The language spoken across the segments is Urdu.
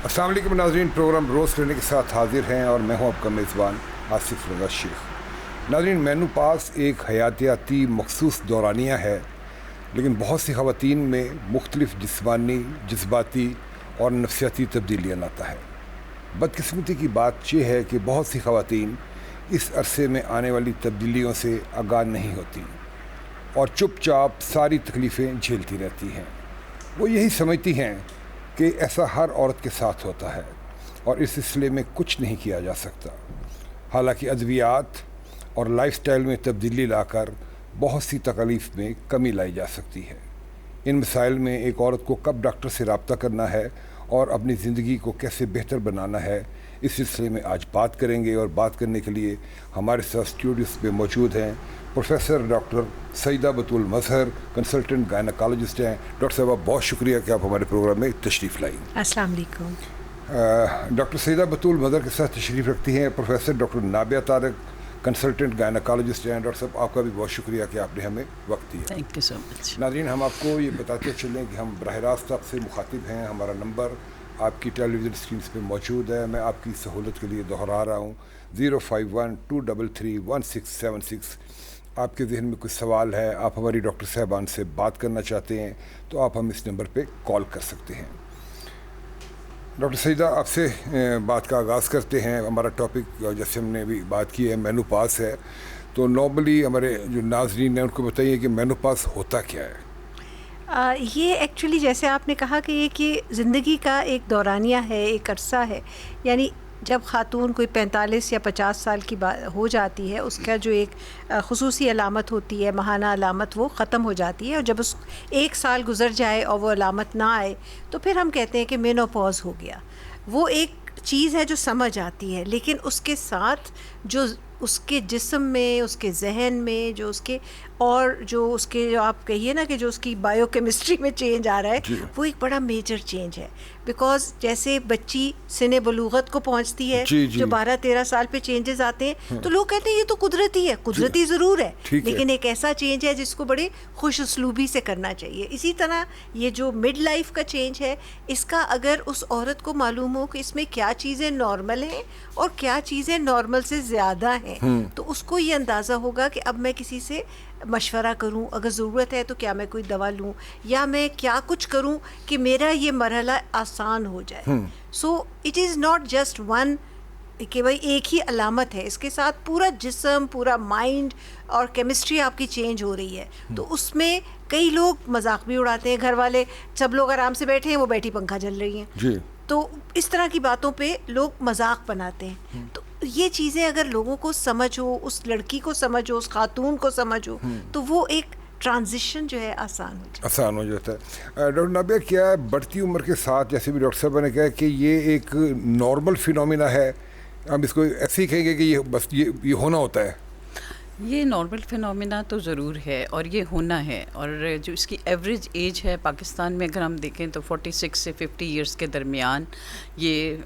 السلام علیکم ناظرین، پروگرام روز کرنے کے ساتھ حاضر ہیں اور میں ہوں آپ کا میزبان آصف رضا شیخ۔ ناظرین، مینوپاز ایک حیاتیاتی مخصوص دورانیہ ہے، لیکن بہت سی خواتین میں مختلف جسمانی، جذباتی اور نفسیاتی تبدیلیاں لاتا ہے۔ بدقسمتی کی بات یہ ہے کہ بہت سی خواتین اس عرصے میں آنے والی تبدیلیوں سے آگاہ نہیں ہوتی اور چپ چاپ ساری تکلیفیں جھیلتی رہتی ہیں۔ وہ یہی سمجھتی ہیں کہ ایسا ہر عورت کے ساتھ ہوتا ہے اور اس سلسلے میں کچھ نہیں کیا جا سکتا، حالانکہ ادویات اور لائف سٹائل میں تبدیلی لا کر بہت سی تکلیف میں کمی لائی جا سکتی ہے۔ ان مسائل میں ایک عورت کو کب ڈاکٹر سے رابطہ کرنا ہے اور اپنی زندگی کو کیسے بہتر بنانا ہے، اس سلسلے میں آج بات کریں گے، اور بات کرنے کے لیے ہمارے ساتھ اسٹوڈیوز پہ موجود ہیں پروفیسر ڈاکٹر سیدہ بتول مظہر، کنسلٹنٹ گائنیکالوجسٹ ہیں۔ ڈاکٹر صاحبہ، بہت شکریہ کہ آپ ہمارے پروگرام میں تشریف لائیں۔ السلام علیکم۔ ڈاکٹر سیدہ بتول مظہر کے ساتھ تشریف رکھتی ہیں پروفیسر ڈاکٹر نابیہ طارق، کنسلٹنٹ گائنیکالوجسٹ ہیں۔ ڈاکٹر صاحب، آپ کا بھی بہت شکریہ کہ آپ نے ہمیں وقت دیا۔ تھینک یو سو مچ۔ ناظرین، ہم آپ کو یہ بتاتے چلیں کہ ہم براہ راست آپ سے مخاطب ہیں۔ ہمارا نمبر آپ کی ٹیلی ویژن اسکرینس پہ موجود ہے، میں آپ کی سہولت کے لیے دہرا رہا ہوں، 051-233-1676۔ آپ کے ذہن میں کوئی سوال ہے، آپ ہماری ڈاکٹر صاحبان سے بات کرنا چاہتے ہیں تو آپ ہم اس نمبر پہ کال کر سکتے ہیں۔ ڈاکٹر سیدہ، آپ سے بات کا آغاز کرتے ہیں۔ ہمارا ٹاپک جیسے ہم نے ابھی بات کی ہے مینوپاز ہے، تو نارملی ہمارے جو ناظرین ہیں ان کو بتائیے کہ مینوپاز ہوتا کیا ہے؟ یہ ایکچولی جیسے آپ نے کہا کہ یہ زندگی کا ایک دورانیہ ہے، ایک عرصہ ہے، یعنی جب خاتون کوئی 45 یا 50 سال کی ہو جاتی ہے، اس کا جو ایک خصوصی علامت ہوتی ہے، ماہانہ علامت، وہ ختم ہو جاتی ہے، اور جب اس 1 سال گزر جائے اور وہ علامت نہ آئے تو پھر ہم کہتے ہیں کہ مینوپاز ہو گیا۔ وہ ایک چیز ہے جو سمجھ آتی ہے، لیکن اس کے ساتھ جو اس کے جسم میں، اس کے ذہن میں، جو اس کے اور جو اس کے جو آپ کہیے نا کہ جو اس کی بائیو کیمسٹری میں چینج آ رہا ہے، وہ ایک بڑا میجر چینج ہے۔ بیکاز جیسے بچی سن بلوغت کو پہنچتی ہے، جو 12-13 سال پہ چینجز آتے ہیں، تو لوگ کہتے ہیں یہ تو قدرتی ہے، قدرتی ضرور ہے، لیکن ایک ایسا چینج ہے جس کو بڑے خوش اسلوبی سے کرنا چاہیے۔ اسی طرح یہ جو مڈ لائف کا چینج ہے، اس کا اگر اس عورت کو معلوم ہو کہ اس میں کیا چیزیں نارمل ہیں اور کیا چیزیں نارمل سے زیادہ ہیں، تو اس کو یہ اندازہ ہوگا کہ اب میں کسی سے مشورہ کروں، اگر ضرورت ہے تو کیا میں کوئی دوا لوں، یا میں کیا کچھ کروں کہ میرا یہ مرحلہ آسان ہو جائے۔ So it is not just one کہ بھائی ایک ہی علامت ہے، اس کے ساتھ پورا جسم، پورا مائنڈ اور کیمسٹری آپ کی چینج ہو رہی ہے۔ تو اس میں کئی لوگ مذاق بھی اڑاتے ہیں، گھر والے سب لوگ آرام سے بیٹھے ہیں، وہ بیٹھی پنکھا چل رہی ہیں، تو اس طرح کی باتوں پہ لوگ مذاق بناتے ہیں۔ تو یہ چیزیں اگر لوگوں کو سمجھ ہو، اس لڑکی کو سمجھ ہو، اس خاتون کو سمجھ ہو، تو وہ ایک ٹرانزیشن جو ہے آسان ہو جاتا ہے۔ ڈاکٹر نابیہ، کیا بڑھتی عمر کے ساتھ، جیسے بھی ڈاکٹر صاحب نے کہا کہ یہ ایک نارمل فینومینا ہے، ہم اس کو ایسے ہی کہیں گے کہ یہ بس یہ ہونا ہوتا ہے؟ یہ نارمل فینومینا تو ضرور ہے اور یہ ہونا ہے، اور جو اس کی ایوریج ایج ہے پاکستان میں اگر ہم دیکھیں تو 46 سے 50 ایئرس کے درمیان یہ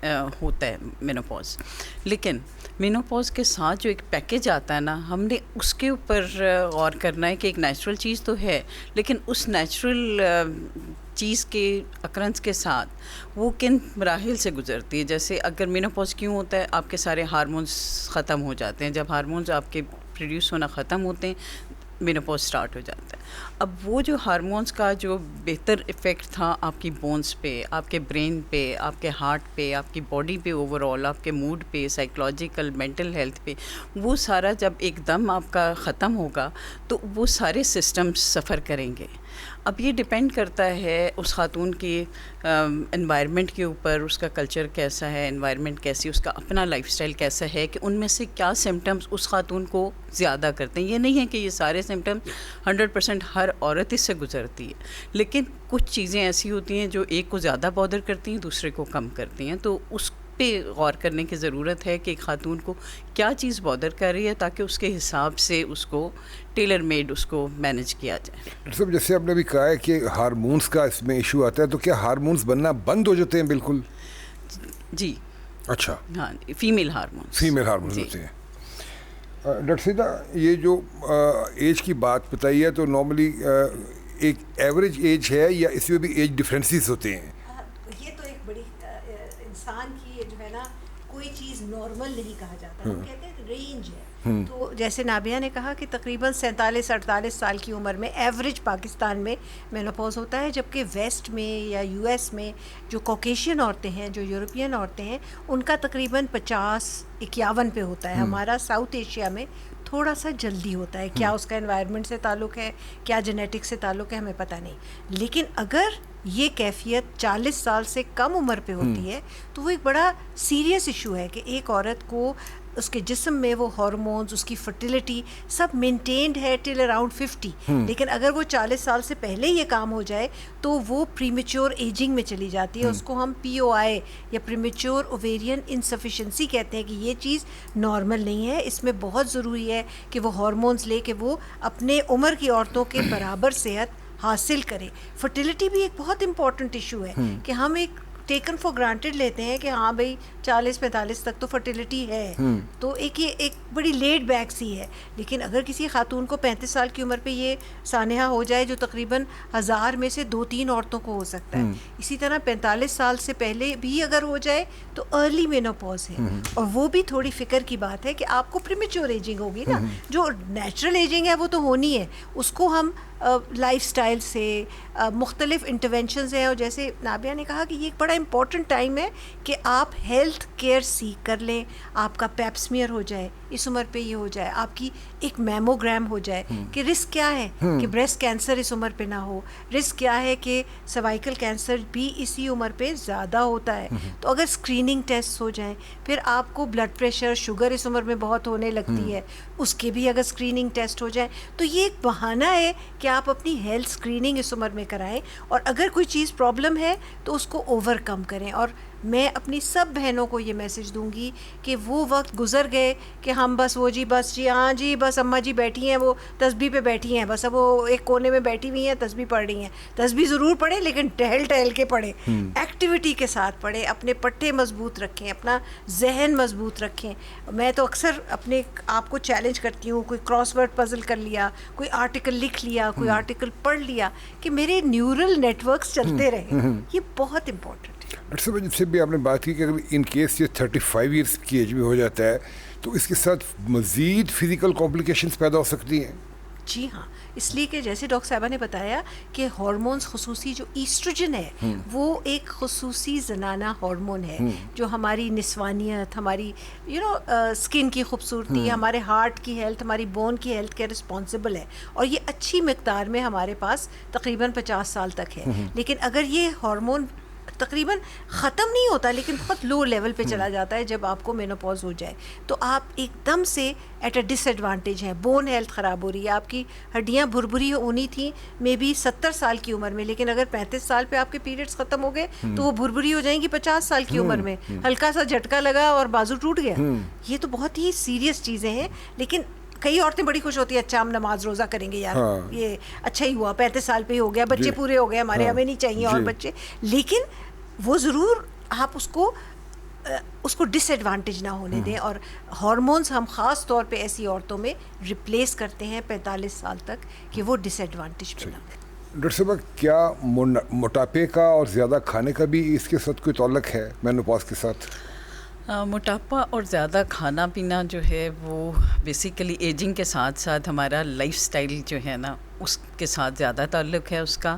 ہوتا ہے مینوپاز۔ لیکن مینوپاز کے ساتھ جو ایک پیکیج آتا ہے نا، ہم نے اس کے اوپر غور کرنا ہے کہ ایک نیچرل چیز تو ہے، لیکن اس نیچرل چیز کے اکرنس کے ساتھ وہ کن مراحل سے گزرتی ہے۔ جیسے اگر مینوپاز کیوں ہوتا ہے، آپ کے سارے ہارمونز ختم ہو جاتے ہیں، جب ہارمونز آپ کے پروڈیوس ہونا ختم ہوتے ہیں، مینوپاز سٹارٹ ہو جاتا ہے۔ اب وہ جو ہارمونز کا جو بہتر ایفیکٹ تھا آپ کی بونز پہ، آپ کے برین پہ، آپ کے ہارٹ پہ، آپ کی باڈی پہ، اوور آل آپ کے موڈ پہ، سائیکولوجیکل مینٹل ہیلتھ پہ، وہ سارا جب ایک دم آپ کا ختم ہوگا تو وہ سارے سسٹم سفر کریں گے۔ اب یہ ڈپینڈ کرتا ہے اس خاتون کی انوائرمنٹ کے اوپر، اس کا کلچر کیسا ہے، انوائرمنٹ کیسی، اس کا اپنا لائف سٹائل کیسا ہے، کہ ان میں سے کیا سمٹمز اس خاتون کو زیادہ کرتے ہیں۔ یہ نہیں ہے کہ یہ سارے سمٹمز 100% ہر عورت اس سے گزرتی ہے، لیکن کچھ چیزیں ایسی ہوتی ہیں جو ایک کو زیادہ بادر کرتی ہیں، دوسرے کو کم کرتی ہیں۔ تو اس پہ غور کرنے کی ضرورت ہے کہ ایک خاتون کو کیا چیز بادر کر رہی ہے، تاکہ اس کے حساب سے اس کو ٹیلر میڈ اس کو مینیج کیا جائے۔ ڈاکٹر صاحب، جیسے آپ نے بھی کہا ہے کہ ہارمونز کا اس میں ایشو آتا ہے، تو کیا ہارمونز بننا بند ہو جاتے ہیں بالکل؟ جی اچھا، ہاں، فیمیل ہارمونز ہوتے ہیں۔ ڈاکٹر سیدہ، یہ جو ایج کی بات بتائی ہے، تو نارملی ایک ایوریج ایج ہے یا اس میں بھی ایج ڈفرینسز ہوتے ہیں؟ یہ تو ایک بڑی انسان کی جو ہے نا کوئی چیز نارمل نہیں کہا جاتا, ہم کہتے ہیں رینج ہے. تو جیسے نابیہ نے کہا کہ تقریباً 47-48 سال کی عمر میں ایوریج پاکستان میں مینوپوز ہوتا ہے, جبکہ ویسٹ میں یا یو ایس میں جو کوکیشین عورتیں ہیں, جو یورپین عورتیں ہیں, ان کا تقریباً 50-51 پہ ہوتا ہے. ہمارا ساؤتھ ایشیا میں تھوڑا سا جلدی ہوتا ہے. کیا اس کا انوائرمنٹ سے تعلق ہے, کیا جینیٹک سے تعلق ہے, ہمیں پتہ نہیں. لیکن اگر یہ کیفیت 40 سال سے کم عمر پہ ہوتی ہے تو وہ ایک بڑا سیریس ایشو ہے کہ ایک عورت کو اس کے جسم میں وہ ہارمونز, اس کی فرٹیلیٹی سب مینٹینڈ ہے ٹل اراؤنڈ 50, لیکن اگر وہ 40 سال سے پہلے یہ کام ہو جائے تو وہ پریمیچور ایجنگ میں چلی جاتی ہے. اس کو ہم POI یا پریمیچور اوویرین انسفیشنسی کہتے ہیں کہ یہ چیز نارمل نہیں ہے. اس میں بہت ضروری ہے کہ وہ ہارمونز لے کے وہ اپنے عمر کی عورتوں کے برابر صحت حاصل کرے. فرٹیلیٹی بھی ایک بہت امپورٹنٹ ایشو ہے کہ ہم ایک ٹیکن فار گرانٹیڈ لیتے ہیں کہ ہاں بھائی 40-45 تک تو فرٹیلیٹی ہے, تو یہ ایک بڑی لیڈ بیک سی ہے. لیکن اگر کسی خاتون کو 35 سال کی عمر پہ یہ سانحہ ہو جائے جو تقریباً 1000 میں سے 2-3 عورتوں کو ہو سکتا ہے, اسی طرح 45 سال سے پہلے بھی اگر ہو جائے تو ارلی مینوپوز ہے. اور وہ بھی تھوڑی فکر کی بات ہے کہ آپ کو پریمیچور ایجنگ ہوگی نا, جو نیچرل ایجنگ ہے وہ تو ہونی ہے, اس کو ہم لائف سٹائل سے مختلف انٹرونشنز ہیں. اور جیسے نابیہ نے کہا کہ یہ ایک بڑا امپورٹنٹ ٹائم ہے کہ آپ ہیلتھ کیئر سیکھ کر لیں, آپ کا پیپ سمیئر ہو جائے اس عمر پہ, یہ ہو جائے آپ کی ایک میموگرام ہو جائے کہ رسک کیا ہے کہ بریسٹ کینسر اس عمر پہ نہ ہو, رسک کیا ہے کہ سروائکل کینسر بھی اسی عمر پہ زیادہ ہوتا ہے. تو اگر اسکریننگ ٹیسٹ ہو جائیں, پھر آپ کو بلڈ پریشر شوگر اس عمر میں بہت ہونے لگتی ہے, اس کے بھی اگر اسکریننگ ٹیسٹ ہو جائیں تو یہ ایک بہانہ ہے کہ آپ اپنی ہیلتھ اسکریننگ اس عمر میں کرائیں, اور اگر کوئی چیز پرابلم ہے تو اس کو اوور کم کریں. اور میں اپنی سب بہنوں کو یہ میسج دوں گی کہ وہ وقت گزر گئے کہ ہم بس ہاں جی بس اماں جی بیٹھی ہیں, وہ تسبیح پہ بیٹھی ہیں, بس اب وہ ایک کونے میں بیٹھی ہوئی ہیں, تسبیح پڑھ رہی ہیں. تسبیح ضرور پڑھیں لیکن ٹہل کے پڑھیں, ایکٹیویٹی کے ساتھ پڑھیں, اپنے پٹھے مضبوط رکھیں, اپنا ذہن مضبوط رکھیں. میں تو اکثر اپنے آپ کو چیلنج کرتی ہوں, کوئی کراس ورڈ پزل کر لیا, کوئی آرٹیکل لکھ لیا, کوئی آرٹیکل پڑھ لیا, کہ میرے نیورل نیٹ ورکس چلتے رہیں. یہ بہت امپورٹنٹ ہے. ڈاکٹر صاحب جب سے بھی آپ نے بات کی کہ اگر ان کیس یہ 35 ایئرس کی ایج میں ہو جاتا ہے تو اس کے ساتھ مزید فزیکل کمپلیکیشنز پیدا ہو سکتی ہیں. جی ہاں, اس لیے کہ جیسے ڈاکٹر صاحبہ نے بتایا کہ ہارمونز, خصوصی جو ایسٹروجن ہے وہ ایک خصوصی زنانہ ہارمون ہے جو ہماری نسوانیت, ہماری اسکن کی خوبصورتی, ہمارے ہارٹ کی ہیلتھ, ہماری بون کی ہیلتھ کے رسپانسبل ہے. اور یہ اچھی مقدار میں ہمارے پاس تقریباً 50 سال تک ہے. لیکن اگر یہ ہارمون تقریباً ختم نہیں ہوتا لیکن بہت لو لیول پہ چلا جاتا ہے جب آپ کو مینوپوز ہو جائے, تو آپ ایک دم سے ایٹ اے ڈس ایڈوانٹیج ہیں. بون ہیلتھ خراب ہو رہی ہے, آپ کی ہڈیاں بھربھری ہونی تھیں مے بی 70 سال کی عمر میں, لیکن اگر 35 سال پہ آپ کے پیریڈس ختم ہو گئے تو وہ بھربھری ہو جائیں گی 50 سال کی عمر میں. ہلکا سا جھٹکا لگا اور بازو ٹوٹ گیا. یہ تو بہت ہی سیریس چیزیں ہیں. لیکن کئی عورتیں بڑی خوش ہوتی ہیں, اچھا ہم نماز روزہ کریں گے یار, یہ اچھا ہی ہوا, 35 سال پہ ہی ہو گیا, بچے پورے ہو گئے ہمارے, ہمیں نہیں چاہیے اور بچے. لیکن وہ ضرور آپ اس کو ڈس ایڈوانٹیج نہ ہونے دیں. اور ہارمونز ہم خاص طور پہ ایسی عورتوں میں ریپلیس کرتے ہیں 45 سال تک کہ وہ ڈس ایڈوانٹیج پہ نہ ہو. ڈاکٹر صاحب کیا موٹاپے کا اور زیادہ کھانے کا بھی اس کے ساتھ کوئی تعلق ہے مینوپاز کے ساتھ؟ موٹاپا اور زیادہ کھانا پینا جو ہے وہ بیسیکلی ایجنگ کے ساتھ ساتھ ہمارا لائف سٹائل جو ہے نا اس کے ساتھ زیادہ تعلق ہے. اس کا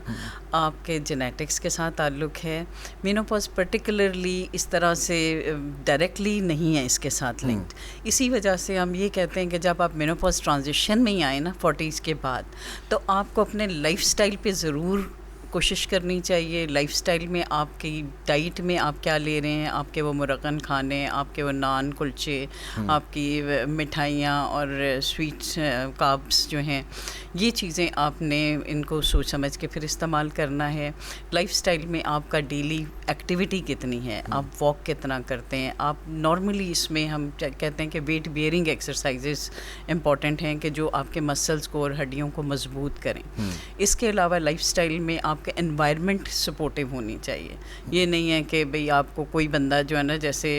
آپ کے جینیٹکس کے ساتھ تعلق ہے. مینوپاز پرٹیکولرلی اس طرح سے ڈائریکٹلی نہیں ہے اس کے ساتھ لنکڈ. اسی وجہ سے ہم یہ کہتے ہیں کہ جب آپ مینوپاز ٹرانزیشن میں ہی آئیں نا 40s کے بعد, تو آپ کو اپنے لائف سٹائل پہ ضرور کوشش کرنی چاہیے. لائف سٹائل میں آپ کی ڈائٹ میں آپ کیا لے رہے ہیں, آپ کے وہ مرغن کھانے, آپ کے وہ نان کلچے, آپ کی مٹھائیاں اور سویٹس کاربس جو ہیں, یہ چیزیں آپ نے ان کو سوچ سمجھ کے پھر استعمال کرنا ہے. لائف سٹائل میں آپ کا ڈیلی ایکٹیویٹی کتنی ہے, آپ واک کتنا کرتے ہیں, آپ نارملی اس میں ہم کہتے ہیں کہ ویٹ بیئرنگ ایکسرسائزز امپورٹنٹ ہیں کہ جو آپ کے مسلس کو اور ہڈیوں کو مضبوط کریں. اس کے علاوہ لائف سٹائل میں آپ آپ کا انوائرمنٹ سپورٹیو ہونی چاہیے. یہ نہیں ہے کہ بھئی آپ کو کوئی بندہ جو ہے نا, جیسے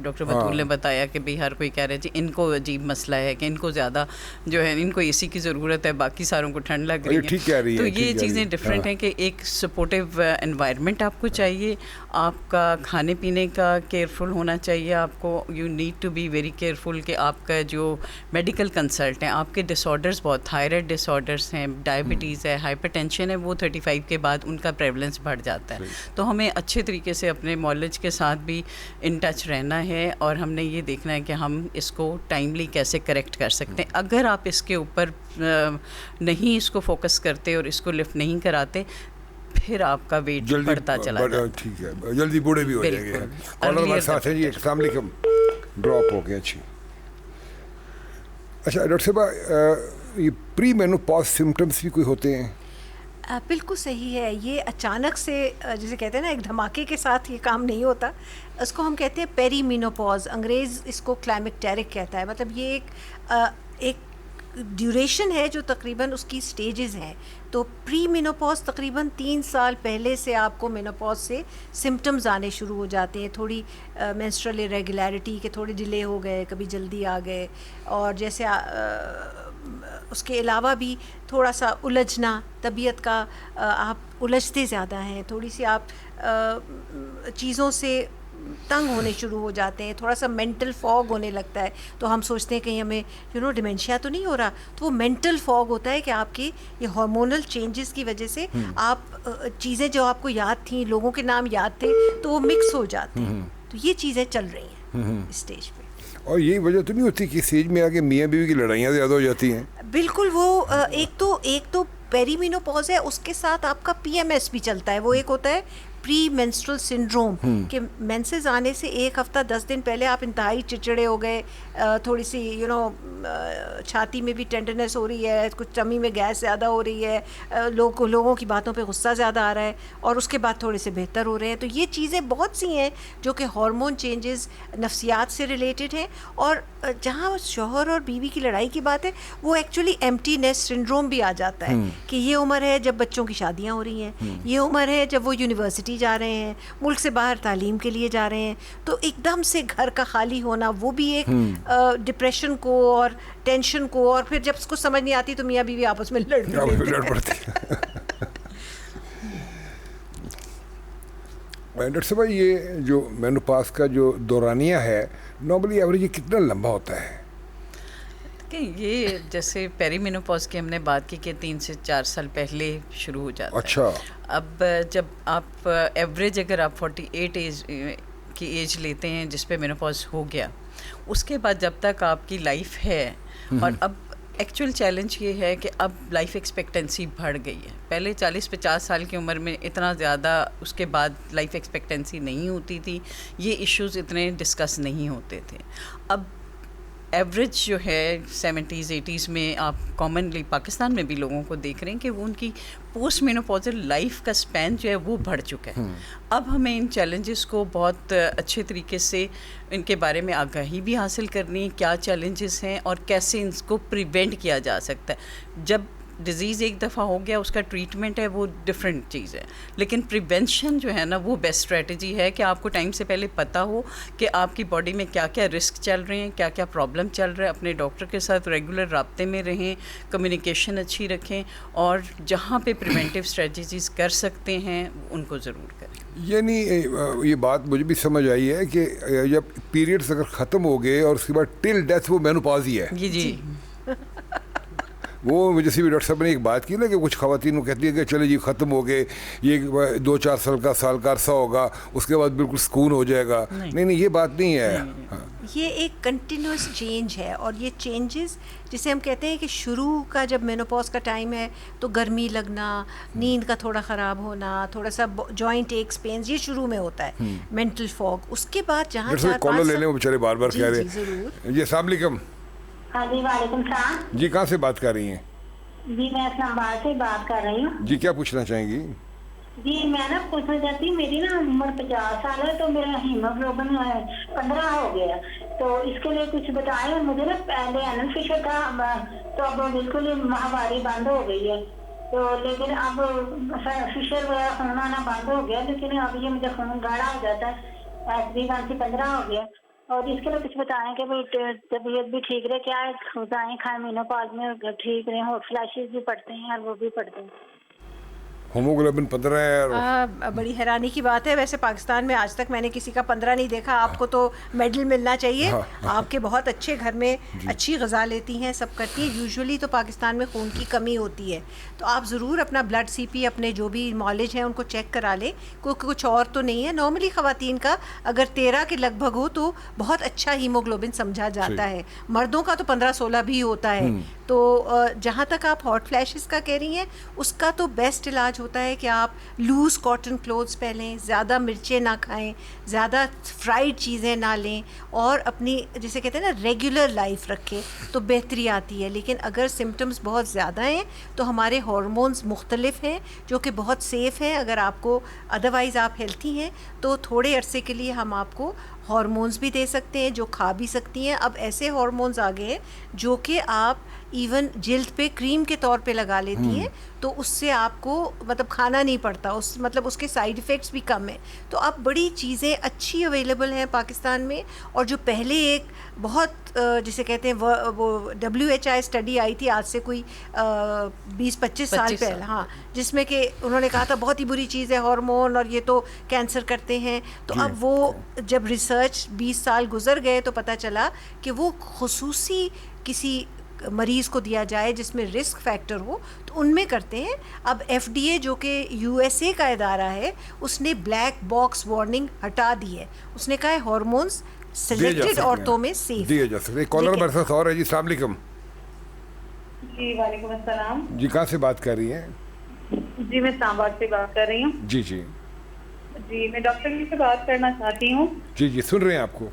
ڈاکٹر بطول نے بتایا کہ بھئی ہر کوئی کہہ رہا ہے جی ان کو عجیب مسئلہ ہے کہ ان کو زیادہ جو ہے ان کو اے سی کی ضرورت ہے, باقی ساروں کو ٹھنڈ لگ رہی ہے. تو یہ چیزیں ڈفرینٹ ہیں کہ ایک سپورٹیو انوائرمنٹ آپ کو چاہیے, آپ کا کھانے پینے کا کیئرفل ہونا چاہیے آپ کو. You need to be very careful کہ آپ کا جو میڈیکل کنسلٹ ہیں, آپ کے ڈس آرڈرس بہت تھائرائڈ ڈس آرڈرس ہیں, ڈائبٹیز ہے, ہائپر ٹینشن ہے, وہ 35 کے بعد ان کا پریولنس بڑھ جاتا ہے. تو ہمیں اچھے طریقے سے اپنے مالج کے ساتھ بھی ان ٹچ رہنا ہے, اور ہم نے یہ دیکھنا ہے کہ ہم اس کو ٹائملی کیسے کریکٹ کر سکتے ہیں. اگر آپ اس کے اوپر نہیں اس کو فوکس کرتے اور اس کو لفٹ نہیں کراتے, پھر آپ کا ویٹ بڑھتا چلا جاتا ہے. ٹھیک ہے, جلدی بوڑھے بھی ہو جائیں گے. کالر ہمارے ساتھ ہیں جی. السلام علیکم. ڈراپ ہو گیا. اچھی اچھا ڈاکٹر صاحبہ, یہ پری مینوپاز سمٹمس بھی کوئی ہوتے ہیں؟ بالکل صحیح ہے. یہ اچانک سے جسے کہتے ہیں نا ایک دھماکے کے ساتھ یہ کام نہیں ہوتا. اس کو ہم کہتے ہیں پیری مینوپاز, انگریز اس کو کلائمیکٹیرک کہتا ہے. مطلب یہ ایک ڈیوریشن ہے جو تقریباً اس کی سٹیجز ہیں. تو پری مینوپاز تقریباً 3 سال پہلے سے آپ کو مینوپاز سے سمٹمز آنے شروع ہو جاتے ہیں. تھوڑی مینسٹرل ارریگولیرٹی کے تھوڑے ڈیلے ہو گئے, کبھی جلدی آ گئے, اور جیسے اس کے علاوہ بھی تھوڑا سا الجھنا, طبیعت کا آپ الجھتے زیادہ ہیں, تھوڑی سی آپ چیزوں سے تنگ ہونے شروع ہو جاتے ہیں, تھوڑا سا مینٹل فاگ ہونے لگتا ہے. تو ہم سوچتے ہیں کہیں ہمیں ڈیمنشیا تو نہیں ہو رہا. تو وہ مینٹل فاگ ہوتا ہے کہ آپ کی یہ ہارمونل چینجز کی وجہ سے آپ چیزیں جو آپ کو یاد تھیں, لوگوں کے نام یاد تھے, تو وہ مکس ہو جاتے ہیں. تو یہ چیزیں چل رہی ہیں اسٹیج پہ. اور یہی وجہ تو نہیں ہوتی کہ اسٹیج میں آ کے میاں بیوی کی لڑائیاں زیادہ ہو جاتی ہیں؟ بالکل. وہ ایک تو پیری مینوپاز ہے, اس کے ساتھ آپ کا پی ایم ایس بھی چلتا ہے. وہ ایک ہوتا ہے پری مینسٹرل سنڈروم, کہ مینسز آنے سے 1 ہفتہ 10 دن پہلے آپ انتہائی چڑچڑے ہو گئے, تھوڑی سی چھاتی میں بھی ٹینڈرنیس ہو رہی ہے, کچھ ٹمی میں گیس زیادہ ہو رہی ہے, لوگوں کی باتوں پہ غصہ زیادہ آ رہا ہے, اور اس کے بعد تھوڑے سے بہتر ہو رہے ہیں. تو یہ چیزیں بہت سی ہیں جو کہ ہارمون چینجز نفسیات سے ریلیٹڈ ہیں. اور جہاں شوہر اور بیوی کی لڑائی کی بات ہے, وہ ایکچولی ایمٹی نیس سنڈروم بھی آ جاتا ہے, کہ یہ عمر ہے جب بچوں کی شادیاں ہو رہی ہیں, یہ عمر ہے جب وہ یونیورسٹی جا رہے ہیں, ملک سے باہر تعلیم کے لیے جا رہے ہیں. تو ایک دم سے گھر کا خالی ہونا, وہ بھی ایک ڈپریشن کو اور ٹینشن کو, اور پھر جب اس کو سمجھ نہیں آتی تو میاں بیوی آپس میں لڑ پڑتے ہیں. ڈاکٹر صاحب, یہ جو مینوپاز کا جو دورانیہ ہے, نارملی ایوریج کتنا لمبا ہوتا ہے؟ کہ یہ جیسے پیری مینوپاز کی ہم نے بات کی کہ 3 سے 4 سال پہلے شروع ہو جاتا ہے. اچھا. اب جب آپ ایوریج اگر آپ 48 کی ایج لیتے ہیں جس پہ مینوپاز ہو گیا, اس کے بعد جب تک آپ کی لائف ہے, اور اب ایکچوئل چیلنج یہ ہے کہ اب لائف ایکسپیکٹنسی بڑھ گئی ہے. پہلے 40-50 سال کی عمر میں اتنا زیادہ اس کے بعد لائف ایکسپیکٹنسی نہیں ہوتی تھی, یہ ایشوز اتنے ڈسکس نہیں ہوتے تھے. اب ایوریج جو ہے 70s 80s میں آپ کامنلی پاکستان میں بھی لوگوں کو دیکھ رہے ہیں کہ وہ ان کی پوسٹ مینوپازل لائف کا اسپین جو ہے وہ بڑھ چکا ہے. اب ہمیں ان چیلنجز کو بہت اچھے طریقے سے ان کے بارے میں آگاہی بھی حاصل کرنی ہے, کیا چیلنجز ہیں اور کیسے ان کو پریونٹ کیا جا سکتا ہے. جب ڈیزیز ایک دفعہ ہو گیا, اس کا ٹریٹمنٹ ہے وہ ڈفرینٹ چیز ہے, لیکن پریونشن جو ہے نا وہ بیسٹ اسٹریٹجی ہے کہ آپ کو ٹائم سے پہلے پتہ ہو کہ آپ کی باڈی میں کیا کیا رسک چل رہے ہیں, کیا کیا پرابلم چل رہا ہے. اپنے ڈاکٹر کے ساتھ ریگولر رابطے میں رہیں, کمیونیکیشن اچھی رکھیں, اور جہاں پہ پریونٹیو اسٹریٹجیز کر سکتے ہیں ان کو ضرور کریں. یعنی یہ بات مجھے بھی سمجھ آئی ہے کہ جب پیریڈس اگر ختم ہو گئے اور اس کے بعد ٹل ڈیتھ وہ مینوپاز ہی ہے. جی وہ جیسے بھی ڈاکٹر صاحب نے ایک بات کی نا کہ کچھ خواتین وہ کہتی ہیں کہ چلے جی ختم ہو گئے, یہ 2-4 سال کا عرصہ ہوگا, اس کے بعد بالکل سکون ہو جائے گا. نہیں, یہ بات نہیں ہے. یہ ایک کنٹینیوس چینج ہے, اور یہ چینجز جسے ہم کہتے ہیں کہ شروع کا جب مینوپاز کا ٹائم ہے تو گرمی لگنا, نیند کا تھوڑا خراب ہونا, تھوڑا سا جوائنٹ ایکس پینز, یہ شروع میں ہوتا ہے. Mental fog. اس کے بعد جہاں کالر لے لیں, وہ بیچارے بار بار کہہ رہے ہیں. ضرور. جی السلام علیکم. ہاں جی وعلیکم السلام. جی کہاں سے بات کر رہی ہیں؟ جی میں اسلام آباد سے بات کر رہی ہوں. جی کیا پوچھنا چاہیں گی؟ جی میں نا پوچھنا چاہتی ہوں, میری نا عمر 50 سال ہے, تو میرا ہیموگلوبن 15 ہو گیا, تو اس کے لیے کچھ بتائیں. مجھے نا پہلے اینل فشر تھا, تو اب بالکل ہی ماہواری بند ہو گئی ہے. تو لیکن اب فشر وغیرہ خون آنا بند ہو گیا, لیکن اب یہ مجھے خون گاڑھا ہو جاتا ہے, SB1 سے 15 ہو گیا. اور اس کے لیے کچھ بتائیں کہ بھائی طبیعت بھی ٹھیک رہے, کیا بتائیں کھائیں مینوپاز میں ٹھیک رہے, ہاٹ فلیشز بھی پڑتے ہیں اور وہ بھی پڑتے ہیں. ہوموگلوبن 15 ہے. بڑی حیرانی کی بات ہے, ویسے پاکستان میں آج تک میں نے کسی کا 15 نہیں دیکھا. آپ کو تو میڈل ملنا چاہیے, آپ کے بہت اچھے گھر میں اچھی غذا لیتی ہیں, سب کرتی ہیں. یوزولی تو پاکستان میں خون کی کمی ہوتی ہے, تو آپ ضرور اپنا بلڈ سی پی اپنے جو بھی مالج ہیں ان کو چیک کرا لیں, کچھ اور تو نہیں ہے. نارملی خواتین کا اگر 13 کے لگ بھگ ہو تو بہت اچھا ہیموگلوبن سمجھا جاتا ہے, مردوں کا تو 15-16 بھی ہوتا ہے. تو جہاں تک آپ ہاٹ فلیشز کا کہہ رہی ہیں, اس کا تو بیسٹ علاج ہوتا ہے کہ آپ لوز کاٹن کلوتھس پہنیں, زیادہ مرچیں نہ کھائیں, زیادہ فرائیڈ چیزیں نہ لیں, اور اپنی جسے کہتے ہیں نا ریگولر لائف رکھیں تو بہتری آتی ہے. لیکن اگر سمٹمز بہت زیادہ ہیں تو ہمارے ہارمونز مختلف ہیں جو کہ بہت سیف ہیں. اگر آپ کو ادروائز آپ ہیلتھی ہیں تو تھوڑے عرصے کے لیے ہم آپ کو ہارمونز بھی دے سکتے ہیں جو کھا بھی سکتی ہیں. اب ایسے ہارمونز آ گئے ہیں جو کہ آپ ایون جلد پہ کریم کے طور پہ لگا لیتی ہیں, تو اس سے آپ کو مطلب کھانا نہیں پڑتا, اس کے سائیڈ ایفیکٹس بھی کم ہیں. تو اب بڑی چیزیں اچھی اویلیبل ہیں پاکستان میں. اور جو پہلے ایک بہت جسے کہتے ہیں وہ WHI اسٹڈی آئی تھی آج سے کوئی 20-25 سال پہلے, ہاں, جس میں کہ انہوں نے کہا تھا بہت ہی بری چیز ہے ہارمون اور یہ تو کینسر کرتے ہیں. تو اب وہ جب ریسرچ 20 سال گزر گئے تو پتہ چلا کہ وہ خصوصی کسی مریض کو دیا جائے جس میں رسک فیکٹر ہو تو ان میں کرتے ہیں. اب FDA جو کہ USA کا ادارہ ہے, اس نے بلیک باکس وارننگ ہٹا دی ہے. اس نے کہا ہے ہارمونز سلیکٹڈ عورتوں میں سیف دیے جا سکتے. کالر میرے ساتھ اور ہے جی. السلام علیکم. جی وعلیکم السلام. جی کہاں سے بات کر رہی ہیں؟ جی میں اسلام آباد سے بات کر رہی ہوں. جی جی جی میں ڈاکٹر جی سے بات کرنا چاہتی ہوں. جی جی سن رہے ہیں آپ کو.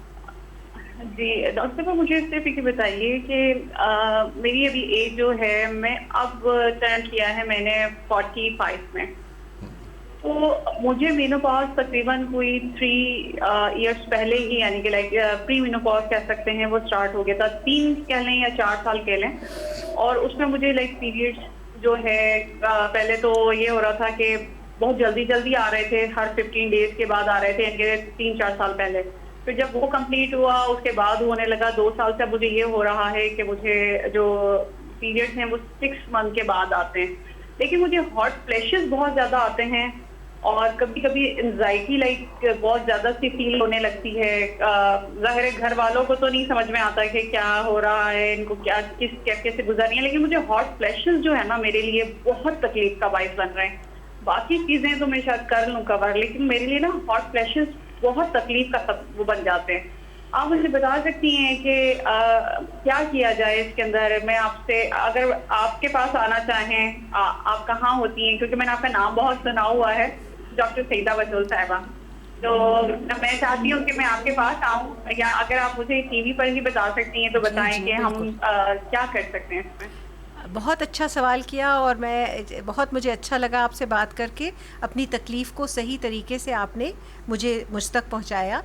جی ڈاکٹر صاحب مجھے صرف یہ بتائیے کہ میری ابھی ایج جو ہے, میں اب ٹرن کیا ہے میں نے 45 میں, تو مجھے مینوپاز تقریباً کوئی 3 ایئرس پہلے ہی, یعنی کہ لائک پری مینوپاز کہہ سکتے ہیں, وہ اسٹارٹ ہو گیا تھا. 3 کہہ لیں یا 4 سال کہہ لیں. اور اس میں مجھے لائک پیریڈس جو ہے پہلے تو یہ ہو رہا تھا کہ بہت جلدی آ رہے تھے, ہر 15 ڈیز کے بعد آ رہے تھے, یعنی کہ 3-4 سال پہلے. پھر جب وہ کمپلیٹ ہوا اس کے بعد ہونے لگا. 2 سال سے مجھے یہ ہو رہا ہے کہ مجھے جو پیریڈس ہیں وہ 6 منتھ کے بعد آتے ہیں. لیکن مجھے ہاٹ فلیشز بہت زیادہ آتے ہیں, اور کبھی کبھی انزائٹی لائک بہت زیادہ سی فیل ہونے لگتی ہے. ظاہر ہے گھر والوں کو تو نہیں سمجھ میں آتا کہ کیا ہو رہا ہے, ان کو کیا کس کیفے سے گزرنی ہے, لیکن مجھے ہاٹ فلیشز جو ہے نا میرے لیے بہت تکلیف کا باعث بن رہے ہیں. باقی چیزیں تو میں شاید کر لوں کور, لیکن میرے لیے نا ہاٹ فلیشز بہت تکلیف کا وہ بن جاتے ہیں. آپ مجھے بتا سکتی ہیں کہ کیا کیا جائے اس کے اندر؟ میں آپ سے, اگر آپ کے پاس آنا چاہیں, آپ کہاں ہوتی ہیں؟ کیونکہ میں نے آپ کا نام بہت سنا ہوا ہے, ڈاکٹر سعیدہ بطول صاحبہ. تو میں چاہتی ہوں کہ میں آپ کے پاس آؤں, یا اگر آپ مجھے ٹی وی پر ہی بتا سکتی ہیں تو بتائیں کہ ہم کیا کر سکتے ہیں اس میں. بہت اچھا سوال کیا, اور مجھے اچھا لگا آپ سے بات کر کے. اپنی تکلیف کو صحیح طریقے سے آپ نے مجھ تک پہنچایا.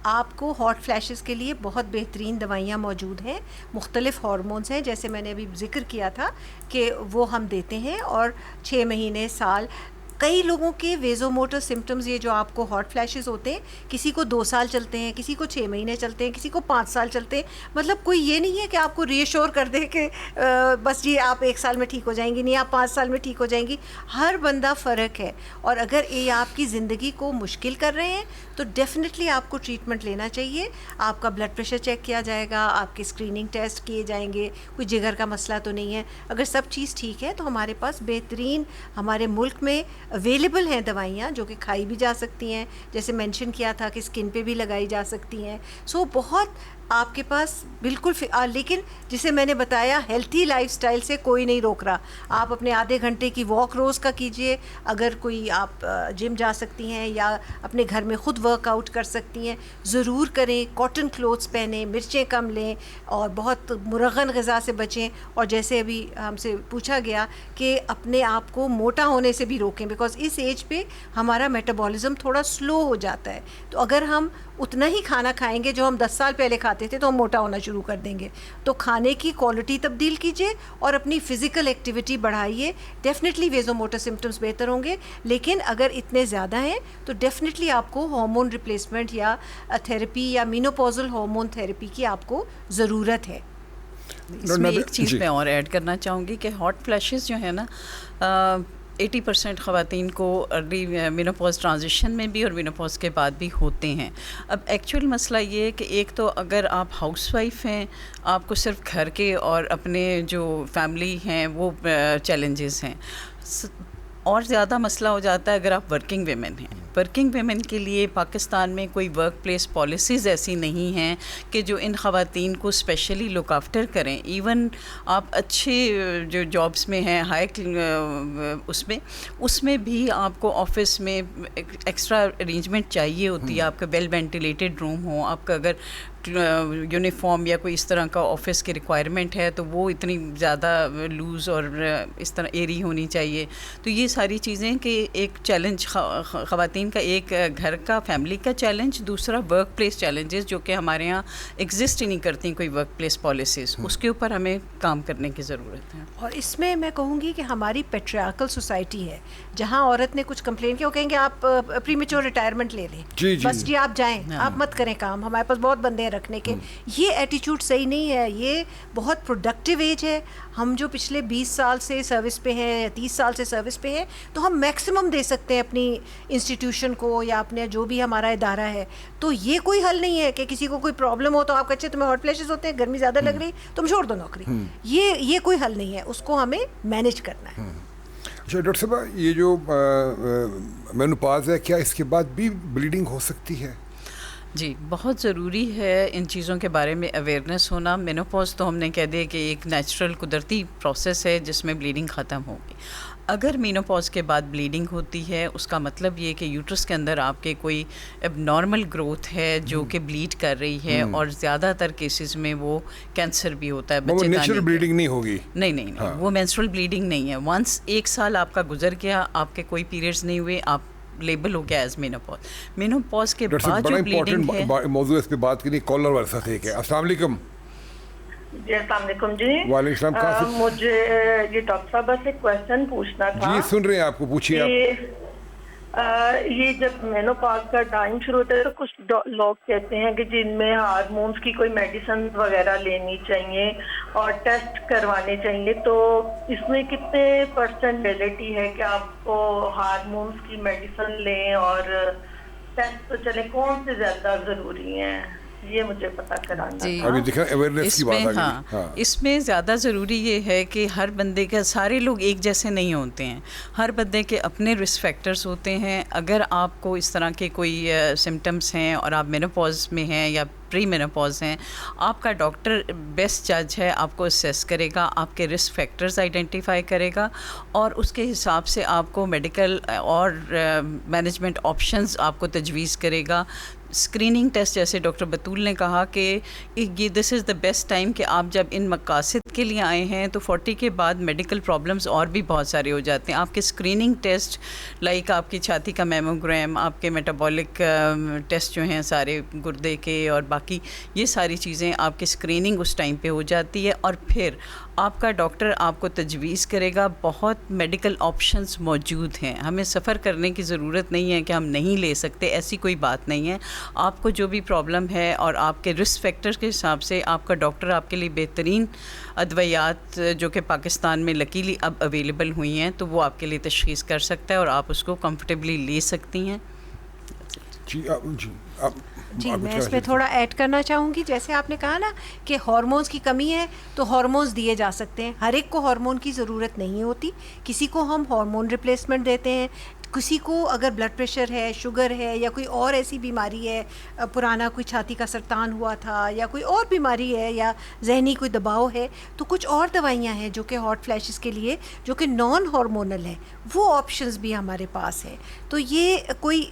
آپ کو ہاٹ فلیشز کے لیے بہت بہترین دوائیاں موجود ہیں, مختلف ہارمونز ہیں جیسے میں نے ابھی ذکر کیا تھا کہ وہ ہم دیتے ہیں. اور 6 مہینے, سال, کئی لوگوں کے ویزو موٹر سمٹمز, یہ جو آپ کو ہاٹ فلیشز ہوتے ہیں, کسی کو 2 سال چلتے ہیں, کسی کو 6 مہینے چلتے ہیں, کسی کو 5 سال چلتے ہیں. مطلب کوئی یہ نہیں ہے کہ آپ کو ری ایشور کر دے کہ بس جی آپ 1 سال میں ٹھیک ہو جائیں گی, نہیں آپ 5 سال میں ٹھیک ہو جائیں گی. ہر بندہ فرق ہے, اور اگر یہ آپ کی زندگی کو مشکل کر رہے ہیں تو ڈیفینیٹلی آپ کو ٹریٹمنٹ لینا چاہیے. آپ کا بلڈ پریشر چیک کیا جائے گا, آپ کے اسکریننگ ٹیسٹ کیے جائیں گے, کوئی جگر کا مسئلہ تو نہیں ہے. اگر سب چیز ٹھیک ہے تو ہمارے پاس بہترین ہمارے ملک میں اویلیبل ہیں دوائیاں جو کہ کھائی بھی جا سکتی ہیں, جیسے مینشن کیا تھا کہ اسکن پہ بھی لگائی جا سکتی ہیں. سو بہت آپ کے پاس بالکل لیکن جسے میں نے بتایا ہیلتھی لائف سٹائل سے کوئی نہیں روک رہا. آپ اپنے آدھے گھنٹے کی واک روز کا کیجئے, اگر کوئی آپ جم جا سکتی ہیں یا اپنے گھر میں خود ورک آؤٹ کر سکتی ہیں ضرور کریں. کاٹن کلوتھس پہنیں, مرچیں کم لیں, اور بہت مرغن غذا سے بچیں. اور جیسے ابھی ہم سے پوچھا گیا کہ اپنے آپ کو موٹا ہونے سے بھی روکیں, بیکاز اس ایج پہ ہمارا میٹابولزم تھوڑا سلو ہو جاتا ہے. تو اگر ہم اتنا ہی کھانا کھائیں گے جو ہم 10 سال پہلے کھاتے کھاتے تھے تو ہم موٹا ہونا شروع کر دیں گے. تو کھانے کی کوالٹی تبدیل کیجیے اور اپنی physical activity بڑھائیے, definitely ویزو motor symptoms بہتر ہوں گے. لیکن اگر اتنے زیادہ ہیں تو ڈیفینیٹلی آپ کو ہارمون ریپلیسمنٹ یا تھیراپی یا مینوپوزل ہارمون تھیراپی کی آپ کو ضرورت ہے. اس میں ایک چیز میں اور ایڈ کرنا چاہوں گی کہ ہاٹ فلیشز جو ہے نا 80% خواتین کو ارلی مینوپوز ٹرانزیشن میں بھی اور مینوپوز کے بعد بھی ہوتے ہیں. اب ایکچوئل مسئلہ یہ ہے کہ ایک تو اگر آپ ہاؤس وائف ہیں, آپ کو صرف گھر کے اور اپنے جو فیملی ہیں وہ چیلنجز ہیں, اور زیادہ مسئلہ ہو جاتا ہے اگر آپ ورکنگ ویمن ہیں. ورکنگ ویمن کے لیے پاکستان میں کوئی ورک پلیس پالیسیز ایسی نہیں ہیں کہ جو ان خواتین کو اسپیشلی لک آفٹر کریں. ایون آپ اچھے جو جابس میں ہیں ہائی اس میں بھی آپ کو آفس میں ایکسٹرا ارینجمنٹ چاہیے ہوتی ہے. آپ کا ویل وینٹیلیٹڈ روم ہو, آپ کا اگر یونیفارم یا کوئی اس طرح کا آفس کی ریکوائرمنٹ ہے تو وہ اتنی زیادہ لوز اور اس طرح ایری ہونی چاہیے. تو یہ ساری چیزیں کہ ایک چیلنج خواتین کا, ایک گھر کا فیملی کا چیلنج, دوسرا ورک پلیس چیلنجز جو کہ ہمارے یہاں ایگزسٹ ہی نہیں کرتی کوئی ورک پلیس پالیسیز, اس کے اوپر ہمیں کام کرنے کی ضرورت ہے. اور اس میں کہوں گی کہ ہماری پیٹریارکل سوسائٹی ہے جہاں عورت نے کچھ کمپلین کیا, وہ کہیں گے آپ پری میچور ریٹائرمنٹ لے لیں, بس جی آپ جائیں, آپ مت کریں کام, ہمارے پاس بہت بندے ہیں رکھنے کے. یہ ایٹیچیوڈ صحیح نہیں ہے. یہ بہت پروڈکٹیو ایج ہے. ہم جو پچھلے 20 سال سے سروس پہ ہیں یا 30 سال سے سروس پہ ہیں تو ہم میکسیمم دے سکتے ہیں اپنی انسٹیٹیوشن کو یا اپنے جو بھی ہمارا ادارہ ہے. تو یہ کوئی حل نہیں ہے کہ کسی کو کوئی پرابلم ہو تو آپ اچھے تمہیں ہاٹ فلیشز ہوتے ہیں, گرمی زیادہ لگ رہی, تم چھوڑ دو نوکری. یہ کوئی حل نہیں ہے, اس کو ہمیں مینیج کرنا ہے. اچھا ڈاکٹر صاحب, یہ جو مینوپاز ہے کیا اس کے بعد بھی بلیڈنگ ہو سکتی ہے؟ جی بہت ضروری ہے ان چیزوں کے بارے میں اویئرنیس ہونا. مینوپوز تو ہم نے کہہ دیا کہ ایک نیچرل قدرتی پروسیس ہے جس میں بلیڈنگ ختم ہوگی. اگر مینوپوز کے بعد بلیڈنگ ہوتی ہے اس کا مطلب یہ کہ یوٹرس کے اندر آپ کے کوئی اب نارمل گروتھ ہے جو کہ بلیڈ کر رہی ہے, اور زیادہ تر کیسز میں وہ کینسر بھی ہوتا ہے. وہ نیچرل بلیڈنگ نہیں ہوگی. نہیں, وہ مینسٹرل بلیڈنگ نہیں ہے. ونس 1 سال آپ کا گزر گیا, آپ کے کوئی پیریڈز نہیں ہوئے, آپ لیبل ہو گیا ایز مینوپوز. مینوپوز کے بعد جو بلیڈنگ ہے, موضوع اس پہ بات کرنی. کالر ورثہ ٹھیک ہے. السلام علیکم. جی السلام علیکم. جی وعلیکم السلام. مجھے یہ ڈاکٹر صاحب بس ایک کویشچن پوچھنا تھا. جی سن رہے ہیں آپ کو, پوچھیے آپ. یہ جب مینوپاز کا ٹائم شروع ہوتا ہے تو کچھ لوگ کہتے ہیں کہ جن میں ہارمونس کی کوئی میڈیسن وغیرہ لینی چاہیے اور ٹیسٹ کروانے چاہیے, تو اس میں کتنے % ریلیٹی ہے کہ آپ کو ہارمونس کی میڈیسن لیں اور ٹیسٹ تو چلیں, کون سے زیادہ ضروری ہیں یہ مجھے پتہ کرانا تھا. اس میں زیادہ ضروری یہ ہے کہ ہر بندے کا, سارے لوگ ایک جیسے نہیں ہوتے ہیں, ہر بندے کے اپنے رسک فیکٹرز ہوتے ہیں. اگر آپ کو اس طرح کے کوئی سمٹمس ہیں اور آپ مینوپوز میں ہیں یا پری مینوپوز ہیں, آپ کا ڈاکٹر بیسٹ جج ہے, آپ کو اسیس کرے گا, آپ کے رسک فیکٹرز آئیڈینٹیفائی کرے گا اور اس کے حساب سے آپ کو میڈیکل اور مینجمنٹ آپشنز آپ کو تجویز کرے گا. اسکریننگ ٹیسٹ جیسے ڈاکٹر بطول نے کہا کہ یہ دس از دا بیسٹ ٹائم کہ آپ جب ان مقاصد کے لیے آئے ہیں تو 40 کے بعد میڈیکل پرابلمس اور بھی بہت سارے ہو جاتے ہیں. آپ کے اسکریننگ ٹیسٹ لائک آپ کی چھاتی کا میموگرام, آپ کے میٹابولک ٹیسٹ جو ہیں سارے گردے کے اور باقی یہ ساری چیزیں آپ کی اسکریننگ اس ٹائم پہ ہو جاتی ہے, اور پھر آپ کا ڈاکٹر آپ کو تجویز کرے گا. بہت میڈیکل آپشنز موجود ہیں, ہمیں سفر کرنے کی ضرورت نہیں ہے کہ ہم نہیں لے سکتے, ایسی کوئی بات نہیں ہے. آپ کو جو بھی پرابلم ہے اور آپ کے رسک فیکٹرز کے حساب سے آپ کا ڈاکٹر آپ کے لیے بہترین ادویات جو کہ پاکستان میں لکیلی اب اویلیبل ہوئی ہیں تو وہ آپ کے لیے تشخیص کر سکتا ہے اور آپ اس کو کمفرٹیبلی لے سکتی ہیں. جی میں اس میں تھوڑا ایڈ کرنا چاہوں گی. جیسے آپ نے کہا نا کہ ہارمونز کی کمی ہے تو ہارمونز دیے جا سکتے ہیں. ہر ایک کو ہارمون کی ضرورت نہیں ہوتی. کسی کو ہم ہارمون ریپلیسمنٹ دیتے ہیں, کسی کو اگر بلڈ پریشر ہے, شوگر ہے یا کوئی اور ایسی بیماری ہے, پرانا کوئی چھاتی کا سرطان ہوا تھا یا کوئی اور بیماری ہے یا ذہنی کوئی دباؤ ہے, تو کچھ اور دوائیاں ہیں جو کہ ہاٹ فلیشز کے لیے جو کہ نان ہارمونل ہیں, وہ آپشنز بھی ہمارے پاس ہیں. تو یہ کوئی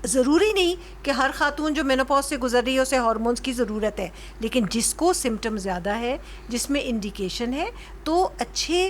ضروری نہیں کہ ہر خاتون جو مینوپاز سے گزر رہی ہے اسے ہارمونز کی ضرورت ہے, لیکن جس کو سمٹم زیادہ ہے, جس میں انڈیکیشن ہے, تو اچھے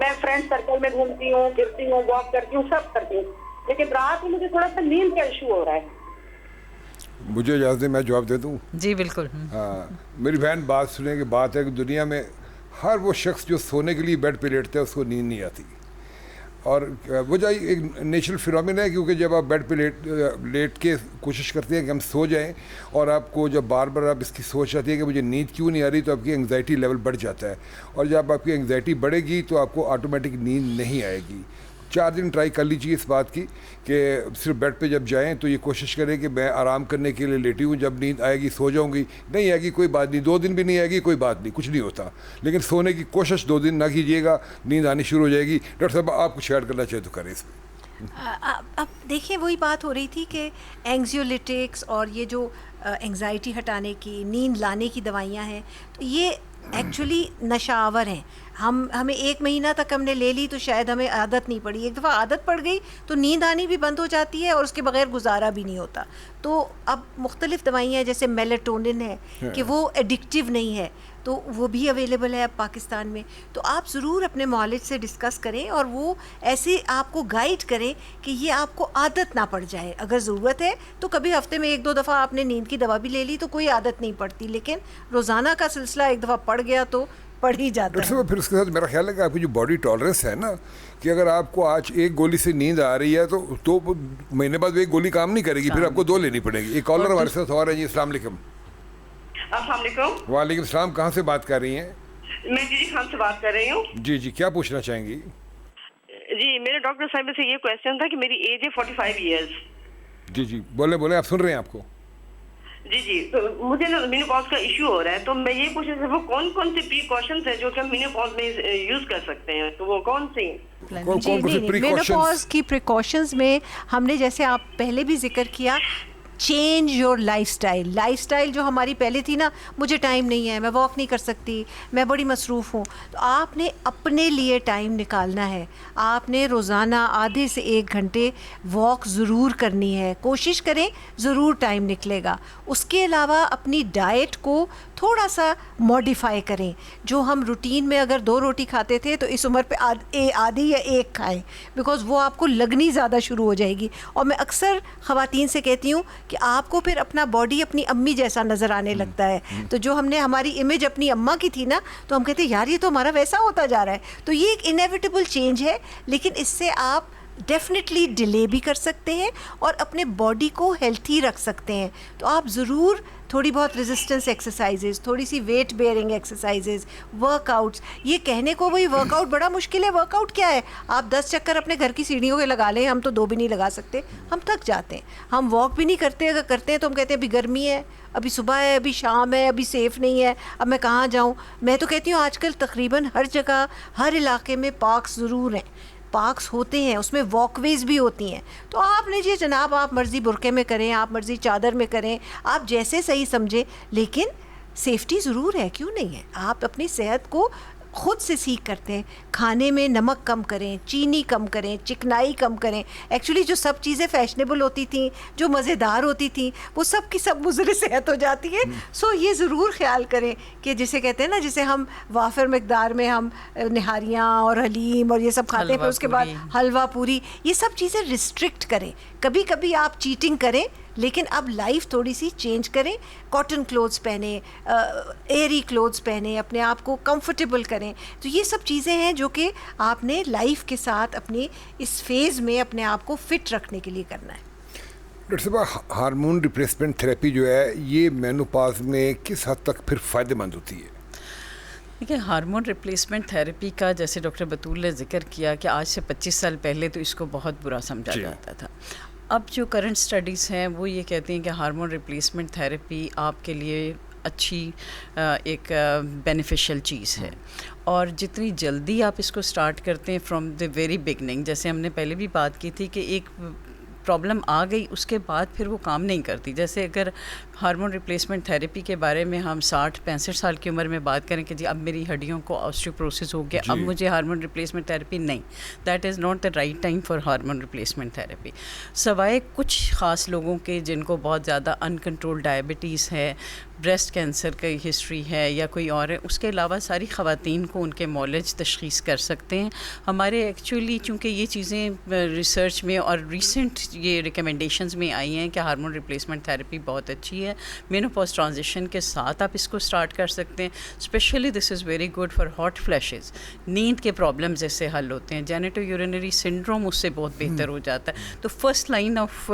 میں فرینڈ سرکل میں گھومتی ہوں, پھرتی ہوں, واک کرتی ہوں, سب کرتی ہوں, لیکن رات میں مجھے تھوڑا سا نیند کا ایشو ہو رہا ہے. مجھے اجازت ہے میں جواب دے دوں؟ جی بالکل. ہاں میری بہن بات سنیں کہ بات ہے کہ دنیا میں ہر وہ شخص جو سونے کے لیے بیڈ پہ لیٹتا ہے اس کو نیند نہیں آتی, اور وجہ ایک نیچرل فینومین ہے, کیونکہ جب آپ بیڈ پہ لیٹ کے کوشش کرتے ہیں کہ ہم سو جائیں, اور آپ کو جب بار بار آپ اس کی سوچ آتی ہے کہ مجھے نیند کیوں نہیں آ رہی, تو آپ کی انگزائٹی لیول بڑھ جاتا ہے, اور جب آپ کی انگزائٹی بڑھے گی تو آپ کو آٹومیٹک نیند نہیں آئے گی. 4 دن ٹرائی کر لیجیے اس بات کی کہ صرف بیڈ پہ جب جائیں تو یہ کوشش کریں کہ میں آرام کرنے کے لیے لیٹی ہوں, جب نیند آئے گی سو جاؤں گی, نہیں آئے گی کوئی بات نہیں, 2 دن بھی نہیں آئے گی کوئی بات نہیں, کچھ نہیں ہوتا, لیکن سونے کی کوشش 2 دن نہ کیجیے گا, نیند آنی شروع ہو جائے گی. ڈاکٹر صاحب آپ کچھ ایڈ کرنا چاہیں تو کریں اس میں. اب دیکھیں وہی بات ہو رہی تھی کہ اینگزیولیٹکس اور یہ جو انگزائٹی ہٹانے کی, نیند لانے کی دوائیاں ہیں, تو یہ ایکچولی نشہ آور ہیں. ہمیں 1 مہینہ تک ہم نے لے لی تو شاید ہمیں عادت نہیں پڑی, ایک دفعہ عادت پڑ گئی تو نیند آنی بھی بند ہو جاتی ہے اور اس کے بغیر گزارا بھی نہیں ہوتا. تو اب مختلف دوائیاں ہیں, جیسے میلیٹونن ہے کہ وہ ایڈکٹیو نہیں ہے, تو وہ بھی اویلیبل ہے اب پاکستان میں. تو آپ ضرور اپنے معالج سے ڈسکس کریں اور وہ ایسے آپ کو گائیڈ کریں کہ یہ آپ کو عادت نہ پڑ جائے. اگر ضرورت ہے تو کبھی ہفتے میں 1-2 دفعہ آپ نے نیند کی دوا بھی لے لی تو کوئی عادت نہیں پڑتی, لیکن روزانہ کا سلسلہ ایک دفعہ پڑ گیا تو پڑ ہی جاتا ہے. پھر اس کے ساتھ میرا خیال ہے کہ آپ کی جو باڈی ٹالرنس ہے نا, کہ اگر آپ کو آج 1 گولی سے نیند آ رہی ہے تو 2 مہینے بعد 1 گولی کام نہیں کرے گی, پھر آپ کو 2 لینی پڑے گی. ایک کالر ہمارے ساتھ اور ہے جی. السلام علیکم. السلام علیکم. وعلیکم السلام. کہاں سے بات کر رہی ہیں؟ میں جی خان سے بات کر رہی ہوں. جی کیا پوچھنا چاہیں گی؟ جی میرے ڈاکٹر صاحب سے یہ کویشچن تھا کہ میری ایج ہے 45 ایئرس. جی بولیں آپ سن رہے ہیں آپ کو. جی تو مجھے نا مینوپاز کا ایشو ہو رہا ہے, تو میں یہ پوچھ رہی تھی وہ کون سی پریکاشنز ہیں جو کہ ہم مینوپاز میں یوز کر سکتے ہیں, تو وہ کون سی ہیں؟ مینوپاز کی پریکاشنز میں ہم نے جیسے آپ پہلے بھی ذکر کیا, چینج یور لائف اسٹائل جو ہماری پہلے تھی نا, مجھے ٹائم نہیں ہے, میں واک نہیں کر سکتی, میں بڑی مصروف ہوں, تو آپ نے اپنے لیے ٹائم نکالنا ہے. آپ نے روزانہ آدھے سے 1 گھنٹے واک ضرور کرنی ہے, کوشش کریں ضرور ٹائم نکلے گا. اس کے علاوہ اپنی ڈائٹ کو تھوڑا سا موڈیفائی کریں. جو ہم روٹین میں اگر 2 روٹی کھاتے تھے تو اس عمر پہ آدھی یا 1 کھائیں, بیکاز وہ آپ کو لگنی زیادہ شروع ہو جائے گی. اور میں اکثر خواتین سے کہتی ہوں کہ آپ کو پھر اپنا باڈی اپنی امی جیسا نظر آنے لگتا ہے. تو جو ہم نے ہماری امیج اپنی اماں کی تھی نا, تو ہم کہتے ہیں یار یہ تو ہمارا ویسا ہوتا جا رہا ہے. تو یہ ایک انیویٹیبل چینج ہے, لیکن اس سے آپ ڈیفینیٹلی ڈیلے بھی کر سکتے ہیں اور اپنے باڈی کو ہیلتھی رکھ سکتے ہیں. تو آپ ضرور تھوڑی بہت ریزسٹنس ایکسرسائزز, تھوڑی سی weight bearing exercises, workouts. یہ کہنے کو بھائی ورک آؤٹ بڑا مشکل ہے, ورک آؤٹ کیا ہے, آپ 10 چکر اپنے گھر کی سیڑھیوں کے لگا لیں, ہم تو 2 بھی نہیں لگا سکتے, ہم تھک جاتے ہیں. ہم واک بھی نہیں کرتے, اگر کرتے ہیں تو ہم کہتے ہیں ابھی گرمی ہے, ابھی صبح ہے, ابھی شام ہے, ابھی سیف نہیں ہے, اب میں کہاں جاؤں. میں تو کہتی ہوں آج کل تقریباً ہر جگہ ہر علاقے میں پارکس ضرور ہیں, پارکس ہوتے ہیں, اس میں واک ویز بھی ہوتی ہیں. تو آپ نے جی جناب آپ مرضی برقعے میں کریں, آپ مرضی چادر میں کریں, آپ جیسے صحیح سمجھیں, لیکن سیفٹی ضرور ہے, کیوں نہیں ہے. آپ اپنی صحت کو خود سے سیکھ کرتے ہیں. کھانے میں نمک کم کریں, چینی کم کریں, چکنائی کم کریں. ایکچولی جو سب چیزیں فیشنیبل ہوتی تھیں, جو مزیدار ہوتی تھیں, وہ سب کی سب مضر صحت ہو جاتی ہے. سو یہ ضرور خیال کریں کہ جسے کہتے ہیں نا, جسے ہم وافر مقدار میں ہم نہاریاں اور حلیم اور یہ سب کھاتے ہیں, پھر اس کے بعد حلوہ پوری, یہ سب چیزیں ریسٹرکٹ کریں. کبھی کبھی آپ چیٹنگ کریں, لیکن اب لائف تھوڑی سی چینج کریں. کاٹن کلوتھس پہنیں, ایری کلوتھس پہنیں, اپنے آپ کو کمفرٹیبل کریں. تو یہ سب چیزیں ہیں جو کہ آپ نے لائف کے ساتھ اپنے اس فیز میں اپنے آپ کو فٹ رکھنے کے لیے کرنا ہے. ڈاکٹر صاحب ہارمون ریپلیسمنٹ تھراپی جو ہے یہ مینوپاز میں کس حد تک پھر فائدہ مند ہوتی ہے؟ دیکھیے ہارمون ریپلیسمنٹ تھراپی کا جیسے ڈاکٹر بطول نے ذکر کیا کہ آج سے 25 سال پہلے تو اس کو بہت برا سمجھا جاتا تھا. اب جو کرنٹ اسٹڈیز ہیں وہ یہ کہتی ہیں کہ ہارمون ریپلیسمنٹ تھراپی آپ کے لیے اچھی ایک بینیفیشل چیز ہے, اور جتنی جلدی آپ اس کو سٹارٹ کرتے ہیں فرام دی ویری بگننگ, جیسے ہم نے پہلے بھی بات کی تھی کہ ایک پرابلم آ گئی اس کے بعد پھر وہ کام نہیں کرتی. جیسے اگر ہارمون ریپلیسمنٹ تھراپی کے بارے میں ہم 60-65 سال کی عمر میں بات کریں کہ جی اب میری ہڈیوں کو آسٹیوپروسس ہو گیا, اب مجھے ہارمون ریپلیسمنٹ تھراپی, نہیں, that is not the right time for hormone replacement therapy. سوائے کچھ خاص لوگوں کے جن کو بہت زیادہ ان کنٹرول ڈائبٹیز ہے, بریسٹ کینسر کی ہسٹری ہے یا کوئی اور ہے، اس کے علاوہ ساری خواتین کو ان کے مولج تشخیص کر سکتے ہیں. ہمارے ایکچولی چونکہ یہ چیزیں ریسرچ میں اور ریسنٹ یہ ریکمنڈیشنز میں آئی ہیں کہ ہارمون ریپلیسمنٹ تھیراپی بہت اچھی ہے. مینوپاز ٹرانزیشن کے ساتھ آپ اس کو اسٹارٹ کر سکتے ہیں. Especially this is very good for hot flushes. نیند کے پرابلمز اس سے حل ہوتے ہیں. جینیٹو یورینری سنڈروم اس سے بہت بہتر ہو جاتا ہے. تو first line of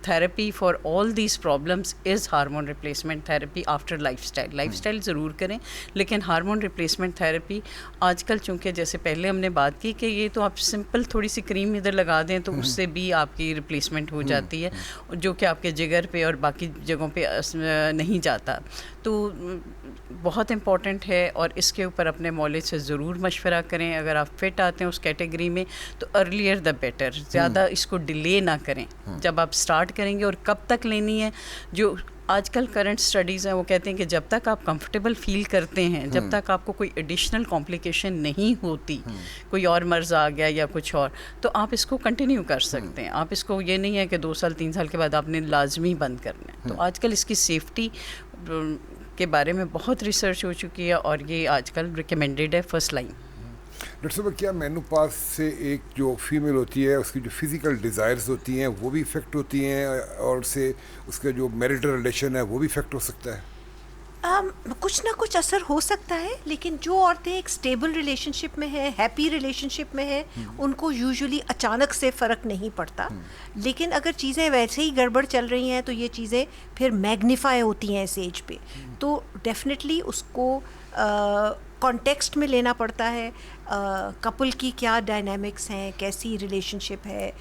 therapy for all these problems is hormone replacement therapy after life style ضرور کریں. لیکن ہارمون ریپلیسمنٹ تھیراپی آج کل چونکہ جیسے پہلے ہم نے بات کی کہ یہ تو آپ سمپل تھوڑی سی کریم ادھر لگا دیں تو اس سے بھی آپ کی ریپلیسمنٹ ہو جاتی ہے، جو کہ آپ کے جگر پہ اور باقی جگہوں پہ نہیں جاتا. تو بہت امپورٹنٹ ہے اور اس کے اوپر اپنے مولج سے ضرور مشورہ کریں. اگر آپ فٹ آتے ہیں اس کیٹیگری میں تو ارلیئر دا بیٹر. زیادہ اس کو ڈیلے نہ کریں. جب آپ سٹارٹ کریں گے اور کب تک لینی ہے، جو آج کل کرنٹ اسٹڈیز ہیں وہ کہتے ہیں کہ جب تک آپ کمفرٹیبل فیل کرتے ہیں، جب تک آپ کو کوئی ایڈیشنل کمپلیکیشن نہیں ہوتی، کوئی اور مرض آ گیا یا کچھ اور، تو آپ اس کو کنٹینیو کر سکتے ہیں. آپ اس کو یہ نہیں ہے کہ 2 سال 3 سال کے بعد آپ نے لازمی بند کرنا ہے. تو آج کل اس کی سیفٹی کے بارے میں بہت ریسرچ ہو چکی ہے اور یہ آج کل ریکمینڈیڈ ہے فرسٹ لائن. ڈاکٹر صاحب کیا مینوپاز سے ایک جو فیمیل ہوتی ہے اس کی جو فزیکل ڈیزائرز ہوتی ہیں وہ بھی افیکٹ ہوتی ہیں اور سے اس کا جو میریٹل ریلیشن ہے وہ بھی افیکٹ ہو سکتا ہے؟ کچھ نہ کچھ اثر ہو سکتا ہے، لیکن جو عورتیں ایک اسٹیبل ریلیشن شپ میں ہیں، ہیپی ریلیشن شپ میں ہیں، ان کو یوزلی اچانک سے فرق نہیں پڑتا. لیکن اگر چیزیں ویسے ہی گڑبڑ چل رہی ہیں تو یہ چیزیں پھر میگنیفائی ہوتی ہیں اس ایج پہ. تو ڈیفینیٹلی اس کو کانٹیکسٹ میں لینا پڑتا ہے. کپل کی کیا ڈائنامکس ہیں، کیسی ریلیشن شپ ہے.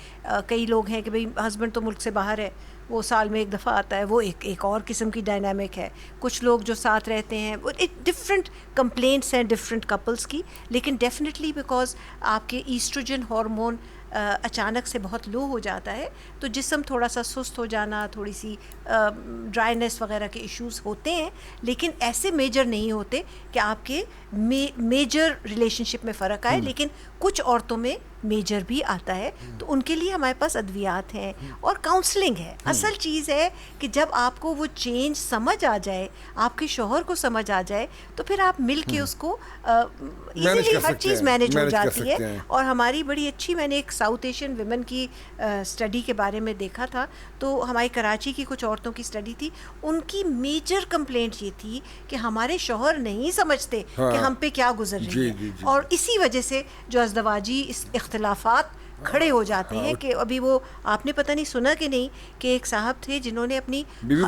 کئی لوگ ہیں کہ بھئی ہسبینڈ تو ملک سے باہر ہے، وہ سال میں 1 دفعہ آتا ہے، وہ ایک اور قسم کی ڈائنامک ہے. کچھ لوگ جو ساتھ رہتے ہیں وہ ڈفرینٹ کمپلینٹس ہیں ڈفرینٹ کپلس کی. لیکن ڈیفینیٹلی بیکاز آپ کے ایسٹروجن ہارمون اچانک سے بہت لو ہو جاتا ہے تو جسم تھوڑا سا سست ہو جانا، تھوڑی سی ڈرائینس وغیرہ کے ایشوز ہوتے ہیں. لیکن ایسے میجر نہیں ہوتے کہ آپ کے میجر ریلیشن شپ میں فرق آئے. لیکن کچھ عورتوں میں میجر بھی آتا ہے تو ان کے لیے ہمارے پاس ادویات ہیں اور کاؤنسلنگ ہے. اصل چیز ہے کہ جب آپ کو وہ چینج سمجھ آ جائے، آپ کے شوہر کو سمجھ آ جائے، تو پھر آپ مل کے اس کو ایزیلی ہر چیز مینیج ہو جاتی ہے. اور ہماری بڑی اچھی، میں نے ایک ساؤتھ ایشین ویمن کی اسٹڈی کے بارے میں دیکھا تھا، تو ہماری کراچی کی کچھ عورتوں کی اسٹڈی تھی. ان کی میجر کمپلینٹ یہ تھی کہ ہمارے شوہر نہیں سمجھتے کہ ہم پہ کیا گزر رہی ہے، اور اسی وجہ سے جو ازدواجی اختلافات کھڑے ہو جاتے ہیں. کہ ابھی وہ آپ نے پتہ نہیں سنا کہ نہیں کہ ایک صاحب تھے جنہوں نے اپنی بیوی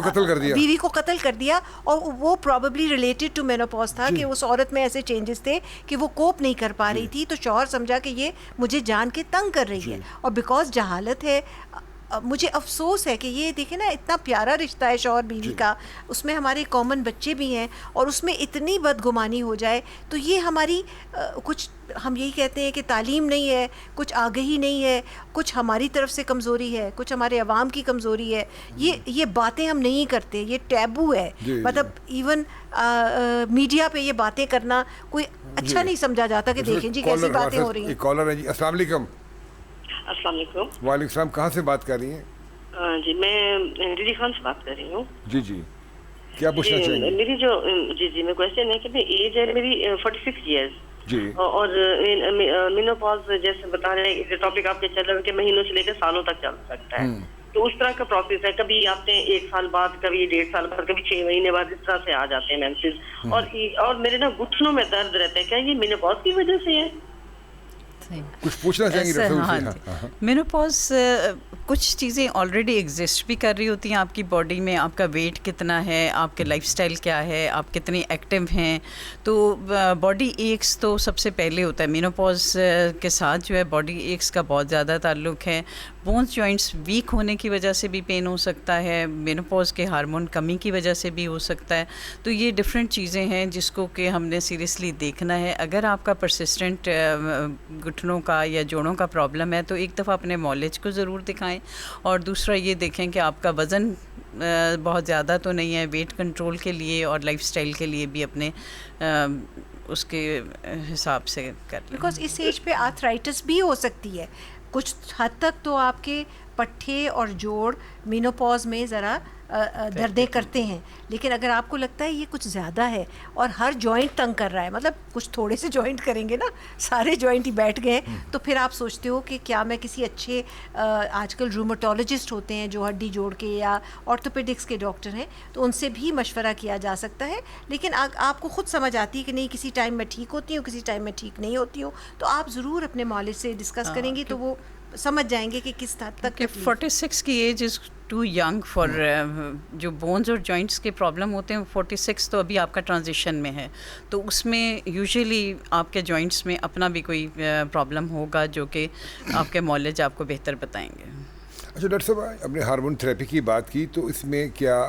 کو قتل کر دیا، اور وہ پروبیبلی ریلیٹڈ ٹو مینوپاز تھا کہ اس عورت میں ایسے چینجز تھے کہ وہ کوپ نہیں کر پا رہی تھی. تو شوہر سمجھا کہ یہ مجھے جان کے تنگ کر رہی ہے، اور بیکاز جہالت ہے. مجھے افسوس ہے کہ یہ دیکھیں نا، اتنا پیارا رشتہ ہے شوہر بیوی کا، اس میں ہمارے کامن بچے بھی ہیں، اور اس میں اتنی بدگمانی ہو جائے. تو یہ ہماری کچھ، ہم یہی کہتے ہیں کہ تعلیم نہیں ہے، کچھ آگہی نہیں ہے، کچھ ہماری طرف سے کمزوری ہے، کچھ ہمارے عوام کی کمزوری ہے. یہ باتیں ہم نہیں کرتے، یہ ٹیبو ہے. مطلب ایون میڈیا پہ یہ باتیں کرنا کوئی اچھا نہیں سمجھا جاتا کہ دیکھیں جی کیسی باتیں ہو رہی ہیں. کالر ہے جی. السلام علیکم. السلام علیکم. وعلیکم السلام. کہاں سے بات کر رہی ہیں؟ جی میں ڈی خان سے بات کر رہی ہوں. جی جی، کیا پوچھنا چاہیے؟ میری جو جی میں کوشچن ہے کہ ایج ہے میری 46 ایئرز جی، اور مینوپاز جیسے بتا رہے ہیں ٹاپک آپ کے چل رہے ہیں کہ مہینوں سے لے کر سالوں تک چل سکتا ہے. تو اس طرح کا پروسیس ہے، کبھی آپ نے 1 سال بعد، کبھی 1.5 سال بعد، کبھی 6 مہینے بعد، اس طرح سے آ جاتے ہیں مینسز. اور میرے نا گھٹنوں میں درد رہتا ہے. کیا یہ مینوپاز کی وجہ سے ہے؟ کچھ پوچھنا چاہیں گے؟ مینوپاز کچھ چیزیں آلریڈی ایگزسٹ بھی کر رہی ہوتی ہیں آپ کی باڈی میں. آپ کا ویٹ کتنا ہے، آپ کے لائف سٹائل کیا ہے، آپ کتنے ایکٹیو ہیں. تو باڈی ایکس تو سب سے پہلے ہوتا ہے. مینوپاز کے ساتھ جو ہے باڈی ایکس کا بہت زیادہ تعلق ہے. بونس جوائنٹس ویک ہونے کی وجہ سے بھی پین ہو سکتا ہے، مینوپاز کے ہارمون کمی کی وجہ سے بھی ہو سکتا ہے. تو یہ ڈفرینٹ چیزیں ہیں جس کو کہ ہم نے سیریسلی دیکھنا ہے. اگر آپ کا پرسسٹنٹ گھٹنوں کا یا جوڑوں کا پرابلم ہے تو ایک دفعہ اپنے مالج کو ضرور دکھائیں. اور دوسرا یہ دیکھیں کہ آپ کا وزن بہت زیادہ تو نہیں ہے. ویٹ کنٹرول کے لیے اور لائف سٹائل کے لیے بھی اپنے اس کے حساب سے کر لیں. بیکاز اس ایج پہ آرتھرائٹس بھی ہو سکتی ہے. کچھ حد تک تو آپ کے پٹھے اور جوڑ مینوپاز میں ذرا دردیں کرتے ہیں، لیکن اگر آپ کو لگتا ہے یہ کچھ زیادہ ہے اور ہر جوائنٹ تنگ کر رہا ہے، مطلب کچھ تھوڑے سے جوائنٹ کریں گے نا، سارے جوائنٹ ہی بیٹھ گئے، تو پھر آپ سوچتے ہو کہ کیا میں کسی اچھے آج کل رومٹولوجسٹ ہوتے ہیں جو ہڈی جوڑ کے یا آرتھوپیڈکس کے ڈاکٹر ہیں، تو ان سے بھی مشورہ کیا جا سکتا ہے. لیکن آپ کو خود سمجھ آتی ہے کہ نہیں کسی ٹائم میں ٹھیک ہوتی ہوں، کسی ٹائم میں ٹھیک نہیں ہوتی ہوں، تو آپ ضرور اپنے معالج سے ڈسکس کریں گی تو وہ سمجھ جائیں گے کہ کس حد تک. 46 کی age is too young for جو بونز اور جوائنٹس کے پرابلم ہوتے ہیں. 46 تو ابھی آپ کا ٹرانزیشن میں ہے، تو اس میں یوزلی آپ کے جوائنٹس میں اپنا بھی کوئی پرابلم ہوگا جو کہ آپ کے معالج آپ کو بہتر بتائیں گے. اچھا ڈاکٹر صاحب، اپنے ہارمون تھراپی کی بات کی، تو اس میں کیا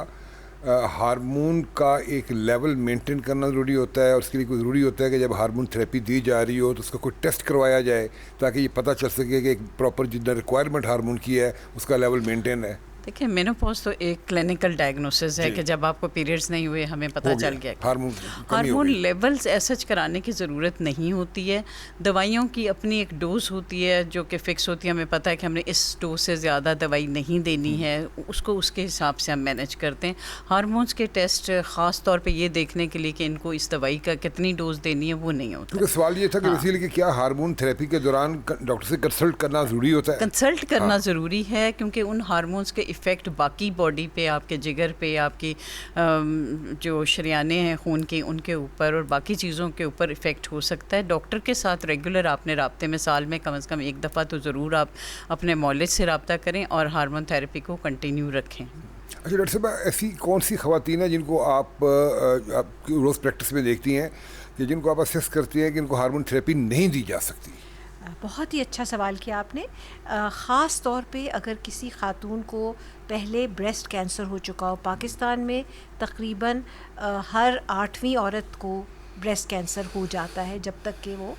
ہارمون کا ایک لیول مینٹین کرنا ضروری ہوتا ہے، اور اس کے لیے کوئی ضروری ہوتا ہے کہ جب ہارمون تھراپی دی جا رہی ہو تو اس کا کوئی ٹیسٹ کروایا جائے تاکہ یہ پتہ چل سکے کہ ایک پراپر جتنا ریکوائرمنٹ ہارمون کی ہے اس کا لیول مینٹین ہے؟ دیکھیں، مینوپاز تو ایک کلینکل ڈائگنوسس ہے کہ جب آپ کو پیریڈز نہیں ہوئے ہمیں پتہ چل گیا. ہارمون لیولز ایسچ کرانے کی ضرورت نہیں ہوتی ہے. دوائیوں کی اپنی ایک ڈوز ہوتی ہے جو کہ فکس ہوتی ہے، ہمیں پتہ ہے کہ ہم نے اس ڈوز سے زیادہ دوائی نہیں دینی ہے، اس کو اس کے حساب سے ہم مینیج کرتے ہیں. ہارمونس کے ٹیسٹ خاص طور پہ یہ دیکھنے کے لیے کہ ان کو اس دوائی کا کتنی ڈوز دینی ہے وہ نہیں ہوتا. کیونکہ سوال یہ تھا کہ اسی لیے کہ کیا ہارمون تھراپی کے دوران ڈاکٹر سے کنسلٹ کرنا ضروری ہوتا ہے؟ کنسلٹ کرنا ضروری ہے، کیونکہ ان ہارمونس کے افیکٹ باقی باڈی پہ، آپ کے جگر پہ، آپ کی جو شریانے ہیں خون کی ان کے اوپر اور باقی چیزوں کے اوپر افیکٹ ہو سکتا ہے. ڈاکٹر کے ساتھ ریگولر آپ نے رابطے میں سال میں کم از کم ایک دفعہ تو ضرور آپ اپنے معالج سے رابطہ کریں اور ہارمون تھراپی کو کنٹینیو رکھیں. اچھا ڈاکٹر صاحب، ایسی کون سی خواتین ہیں جن کو آپ روز پریکٹس میں دیکھتی ہیں کہ جن کو آپ اسیس کرتی ہیں کہ ان کو ہارمون تھراپی نہیں دی جا سکتی؟ بہت ہی اچھا سوال کیا آپ نے. خاص طور پہ اگر کسی خاتون کو پہلے بریسٹ کینسر ہو چکا ہو، پاکستان میں تقریباً ہر 8ویں عورت کو بریسٹ کینسر ہو جاتا ہے جب تک کہ وہ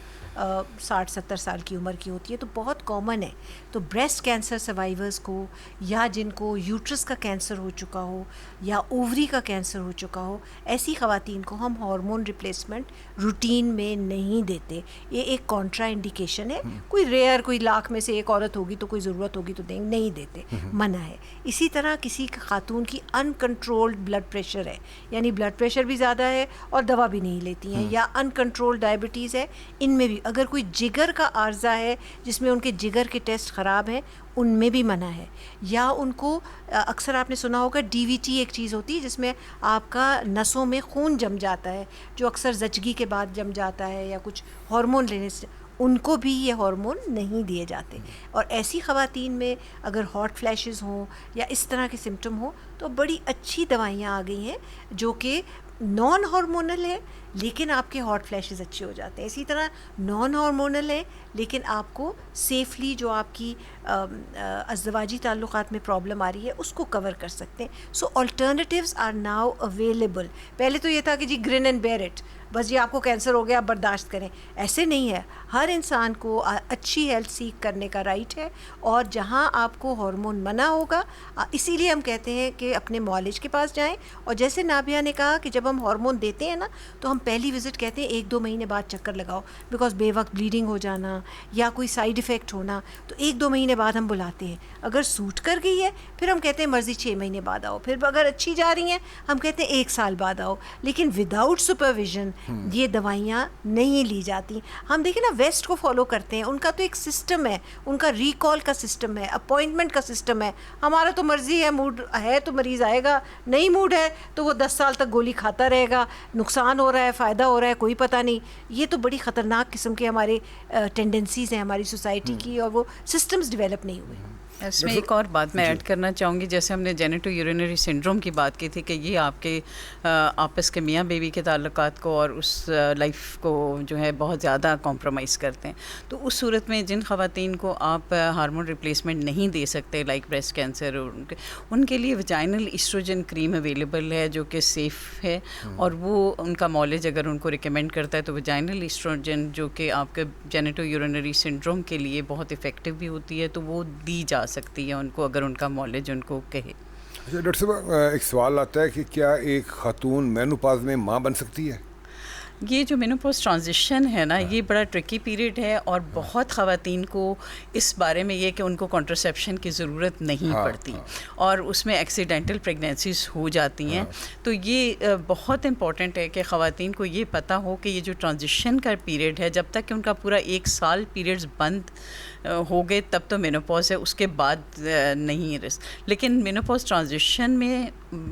60-70 سال کی عمر کی ہوتی ہے، تو بہت کامن ہے. تو بریسٹ کینسر سروائیورز کو، یا جن کو یوٹرس کا کینسر ہو چکا ہو یا اووری کا کینسر ہو چکا ہو، ایسی خواتین کو ہم ہارمون ریپلیسمنٹ روٹین میں نہیں دیتے. یہ ایک کانٹرا انڈیکیشن ہے. کوئی ریئر، کوئی لاکھ میں سے ایک عورت ہوگی تو کوئی ضرورت ہوگی تو نہیں دیتے، منع ہے. اسی طرح کسی خاتون کی ان کنٹرولڈ بلڈ پریشر ہے، یعنی بلڈ پریشر بھی زیادہ ہے اور دوا بھی نہیں لیتی ہیں، یا ان کنٹرولڈ ڈائبٹیز ہے، ان میں بھی اگر کوئی جگر کا عارضہ ہے جس میں ان کے جگر کے ٹیسٹ خراب ہیں، ان میں بھی منع ہے. یا ان کو اکثر آپ نے سنا ہوگا ڈی وی ٹی ایک چیز ہوتی ہے جس میں آپ کا نسوں میں خون جم جاتا ہے، جو اکثر زچگی کے بعد جم جاتا ہے یا کچھ ہارمون لینے سے، ان کو بھی یہ ہارمون نہیں دیے جاتے. اور ایسی خواتین میں اگر ہاٹ فلیشز ہوں یا اس طرح کے سمٹم ہوں تو بڑی اچھی دوائیاں آ گئی ہیں جو کہ نان ہارمونل ہے لیکن آپ کے ہاٹ فلیشز اچھے ہو جاتے ہیں. اسی طرح نان ہارمونل ہے لیکن آپ کو سیفلی جو آپ کی ازدواجی تعلقات میں پرابلم آ رہی ہے اس کو کور کر سکتے ہیں. سو آلٹرنیٹیوز آر ناؤ اویلیبل. پہلے تو یہ تھا کہ جی گرن اینڈ بیئر اٹ، بس یہ آپ کو کینسر ہو گیا آپ برداشت کریں. ایسے نہیں ہے. ہر انسان کو اچھی ہیلتھ سیکھ کرنے کا رائٹ ہے، اور جہاں آپ کو ہارمون منع ہوگا، اسی لیے ہم کہتے ہیں کہ اپنے معالج کے پاس جائیں. اور جیسے نابیہ نے کہا کہ جب ہم ہارمون دیتے ہیں نا تو ہم پہلی وزٹ کہتے ہیں 1-2 مہینے بعد چکر لگاؤ، بیکاز بے وقت بلیڈنگ ہو جانا یا کوئی سائیڈ افیکٹ ہونا، تو 1-2 مہینے بعد ہم بلاتے ہیں. اگر سوٹ کر گئی ہے پھر ہم کہتے ہیں مرضی 6 مہینے بعد آؤ. پھر اگر اچھی جا رہی ہیں ہم کہتے ہیں 1 سال بعد آؤ. لیکن وداؤٹ سپرویژن یہ دوائیاں نہیں لی جاتی. ہم دیکھیں نا ویسٹ کو فالو کرتے ہیں، ان کا تو ایک سسٹم ہے، ان کا ریکال کا سسٹم ہے، اپوائنٹمنٹ کا سسٹم ہے. ہمارا تو مرضی ہے، موڈ ہے تو مریض آئے گا، نہیں موڈ ہے تو وہ 10 سال تک گولی کھاتا رہے گا. نقصان ہو رہا ہے، فائدہ ہو رہا ہے، کوئی پتہ نہیں. یہ تو بڑی خطرناک قسم کے ہمارے ٹینڈنسیز ہیں ہماری سوسائٹی کی، اور وہ سسٹمز ڈیولپ نہیں ہوئے. اس میں ایک اور بات میں ایڈ کرنا چاہوں گی. جیسے ہم نے جینیٹو یورینری سنڈروم کی بات کی تھی کہ یہ آپ کے آپس کے میاں بیوی کے تعلقات کو اور اس لائف کو جو ہے بہت زیادہ کمپرومائز کرتے ہیں. تو اس صورت میں جن خواتین کو آپ ہارمون ریپلیسمنٹ نہیں دے سکتے لائک بریسٹ کینسر، ان کے لیے ویجائنل ایسٹروجن کریم اویلیبل ہے جو کہ سیف ہے، اور وہ ان کا معالج اگر ان کو ریکمینڈ کرتا ہے تو ویجائنل ایسٹروجن جو کہ آپ کے جینیٹو یورینری سنڈروم کے لیے بہت افیکٹو بھی ہوتی ہے، تو وہ دی جا سکتی ہے ان کو اگر ان کا معالج ان کو کہے. اچھا ڈاکٹر صاحب، ایک سوال آتا ہے کہ کیا ایک خاتون مینوپاز میں ماں بن سکتی ہے؟ یہ جو مینوپوز ٹرانزیشن ہے نا یہ بڑا ٹرکی پیریڈ ہے اور بہت خواتین کو اس بارے میں یہ کہ ان کو کانٹرسیپشن کی ضرورت نہیں پڑتی اور اس میں ایکسیڈنٹل پریگنینسیز ہو جاتی ہیں. تو یہ بہت امپورٹنٹ ہے کہ خواتین کو یہ پتہ ہو کہ یہ جو ٹرانزیشن کا پیریڈ ہے جب تک کہ ان کا پورا 1 سال پیریڈز بند ہو گئے تب تو مینوپوز ہے, اس کے بعد نہیں رسک. لیکن مینوپوز ٹرانزیشن میں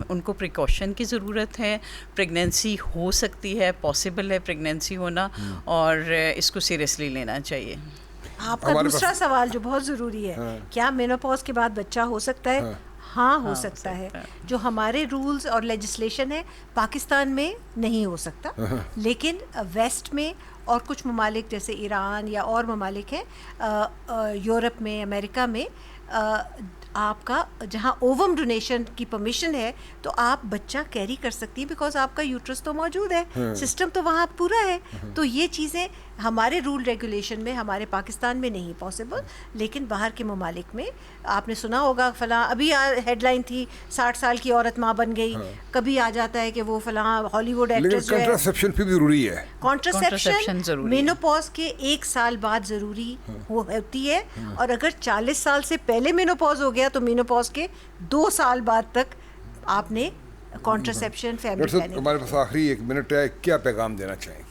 ان کو پریکاشن کی ضرورت ہے. پریگنینسی ہو سکتی ہے, پاسبل ہے پریگنینسی ہونا, اور اس کو سیریسلی لینا چاہیے. آپ کا دوسرا سوال جو بہت ضروری ہے, کیا مینوپوز کے بعد بچہ ہو سکتا ہے؟ ہاں ہو سکتا ہے. جو ہمارے رولز اور لیجسلیشن ہے پاکستان میں نہیں ہو سکتا, لیکن ویسٹ میں اور کچھ ممالک جیسے ایران یا اور ممالک ہیں یورپ میں, امریکہ میں, آپ کا جہاں اووم ڈونیشن کی پرمیشن ہے تو آپ بچہ کیری کر سکتی ہیں, بیکاز آپ کا یوٹرس تو موجود ہے, سسٹم تو وہاں پورا ہے. تو یہ چیزیں ہمارے رول ریگولیشن میں ہمارے پاکستان میں نہیں پاسبل, لیکن باہر کے ممالک میں آپ نے سنا ہوگا فلاں, ابھی ہیڈ لائن تھی 60 سال کی عورت ماں بن گئی, کبھی آ جاتا ہے کہ وہ فلاں ہالی ووڈ ایکٹریس جو ہے. کنٹراسیپشن بھی ضروری ہے. کنٹراسیپشن مینوپوز کے 1 سال بعد ضروری ہوتی ہے, اور اگر 40 سال سے پہلے مینوپوز ہو گیا تو مینوپوز کے 2 سال بعد تک آپ نے کنٹراسیپشن فیملی پلاننگ. ہمارے پاس آخری 1 منٹ ہے, کیا پیغام دینا چاہیں گے؟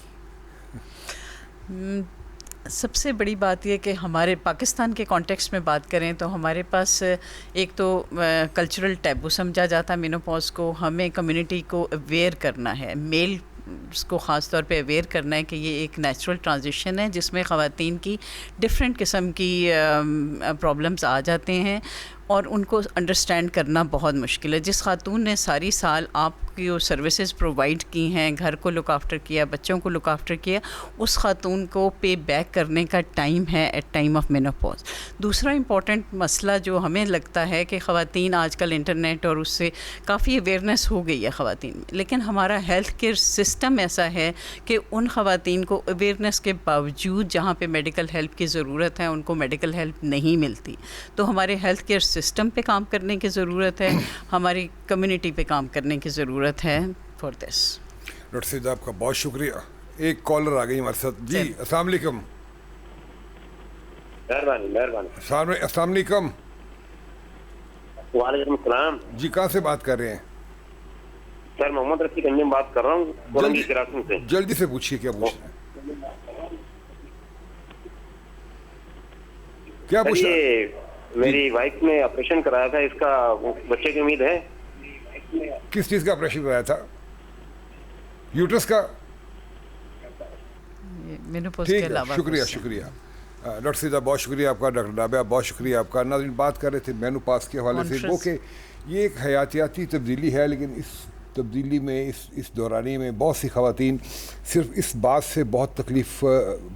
سب سے بڑی بات یہ کہ ہمارے پاکستان کے کانٹیکسٹ میں بات کریں تو ہمارے پاس ایک تو کلچرل ٹیبو سمجھا جاتا ہے مینوپوز کو. ہمیں کمیونٹی کو اویئر کرنا ہے, میل اس کو خاص طور پہ اویئر کرنا ہے کہ یہ ایک نیچرل ٹرانزیشن ہے جس میں خواتین کی ڈفرینٹ قسم کی پرابلمس آ جاتے ہیں اور ان کو انڈرسٹینڈ کرنا بہت مشکل ہے. جس خاتون نے ساری سال آپ کی جو سروسز پرووائڈ کی ہیں, گھر کو لک آفٹر کیا, بچوں کو لک آفٹر کیا, اس خاتون کو پے بیک کرنے کا ٹائم ہے ایٹ ٹائم آف مینوپوز. دوسرا امپورٹنٹ مسئلہ جو ہمیں لگتا ہے کہ خواتین آج کل انٹرنیٹ اور اس سے کافی اویئرنیس ہو گئی ہے خواتین میں, لیکن ہمارا ہیلتھ کیئر سسٹم ایسا ہے کہ ان خواتین کو اویئرنیس کے باوجود جہاں پہ میڈیکل ہیلپ کی ضرورت ہے ان کو میڈیکل ہیلپ نہیں ملتی. تو ہمارے ہیلتھ کیئر سسٹم پہ کام کرنے کی ضرورت ہے, ہماری کمیونٹی پہ کام کرنے کی ضرورت ہے فار دس. ڈاکٹر سعید آپ کا بہت شکریہ. ایک کالر آ گئی ہمارے ساتھ. جی السلام علیکم. مہربانی. السلام علیکم. وعلیکم السلام. جی کہاں سے بات کر رہے ہیں؟ سر محمد رفیق انجم بات کر رہا ہوں کولنگی کراچی سے. جلدی سے پوچھیے کیا پوچھ رہے ہیں. کیا پوچھ رہے ہیں؟ میری وائف نے آپریشن کرایا تھا, اس کا بچے کی امید ہے. کس چیز کا آپریشن کرایا تھا؟ یوٹرس کا. ٹھیک ہے, شکریہ شکریہ ڈاکٹر سیدہ, بہت شکریہ آپ کا. ڈاکٹر رابعہ بہت شکریہ آپ کا. ناظرین بات کر رہے تھے مینوپاز کے حوالے سے, وہ کہ یہ ایک حیاتیاتی تبدیلی ہے, لیکن اس تبدیلی میں اس دورانی میں بہت سی خواتین صرف اس بات سے بہت تکلیف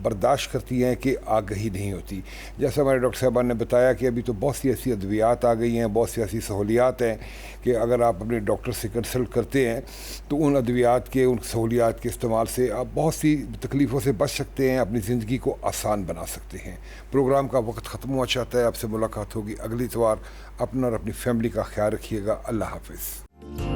برداشت کرتی ہیں کہ آگہی نہیں ہوتی. جیسا ہمارے ڈاکٹر صاحبان نے بتایا کہ ابھی تو بہت سی ایسی ادویات آ گئی ہیں, بہت سی ایسی سہولیات ہیں کہ اگر آپ اپنے ڈاکٹر سے کنسلٹ کرتے ہیں تو ان ادویات کے, ان سہولیات کے استعمال سے آپ بہت سی تکلیفوں سے بچ سکتے ہیں, اپنی زندگی کو آسان بنا سکتے ہیں. پروگرام کا وقت ختم ہوا چاہتا ہے. آپ سے ملاقات ہوگی اگلی اتوار. اپنا اور اپنی فیملی کا خیال رکھیے گا. اللہ حافظ.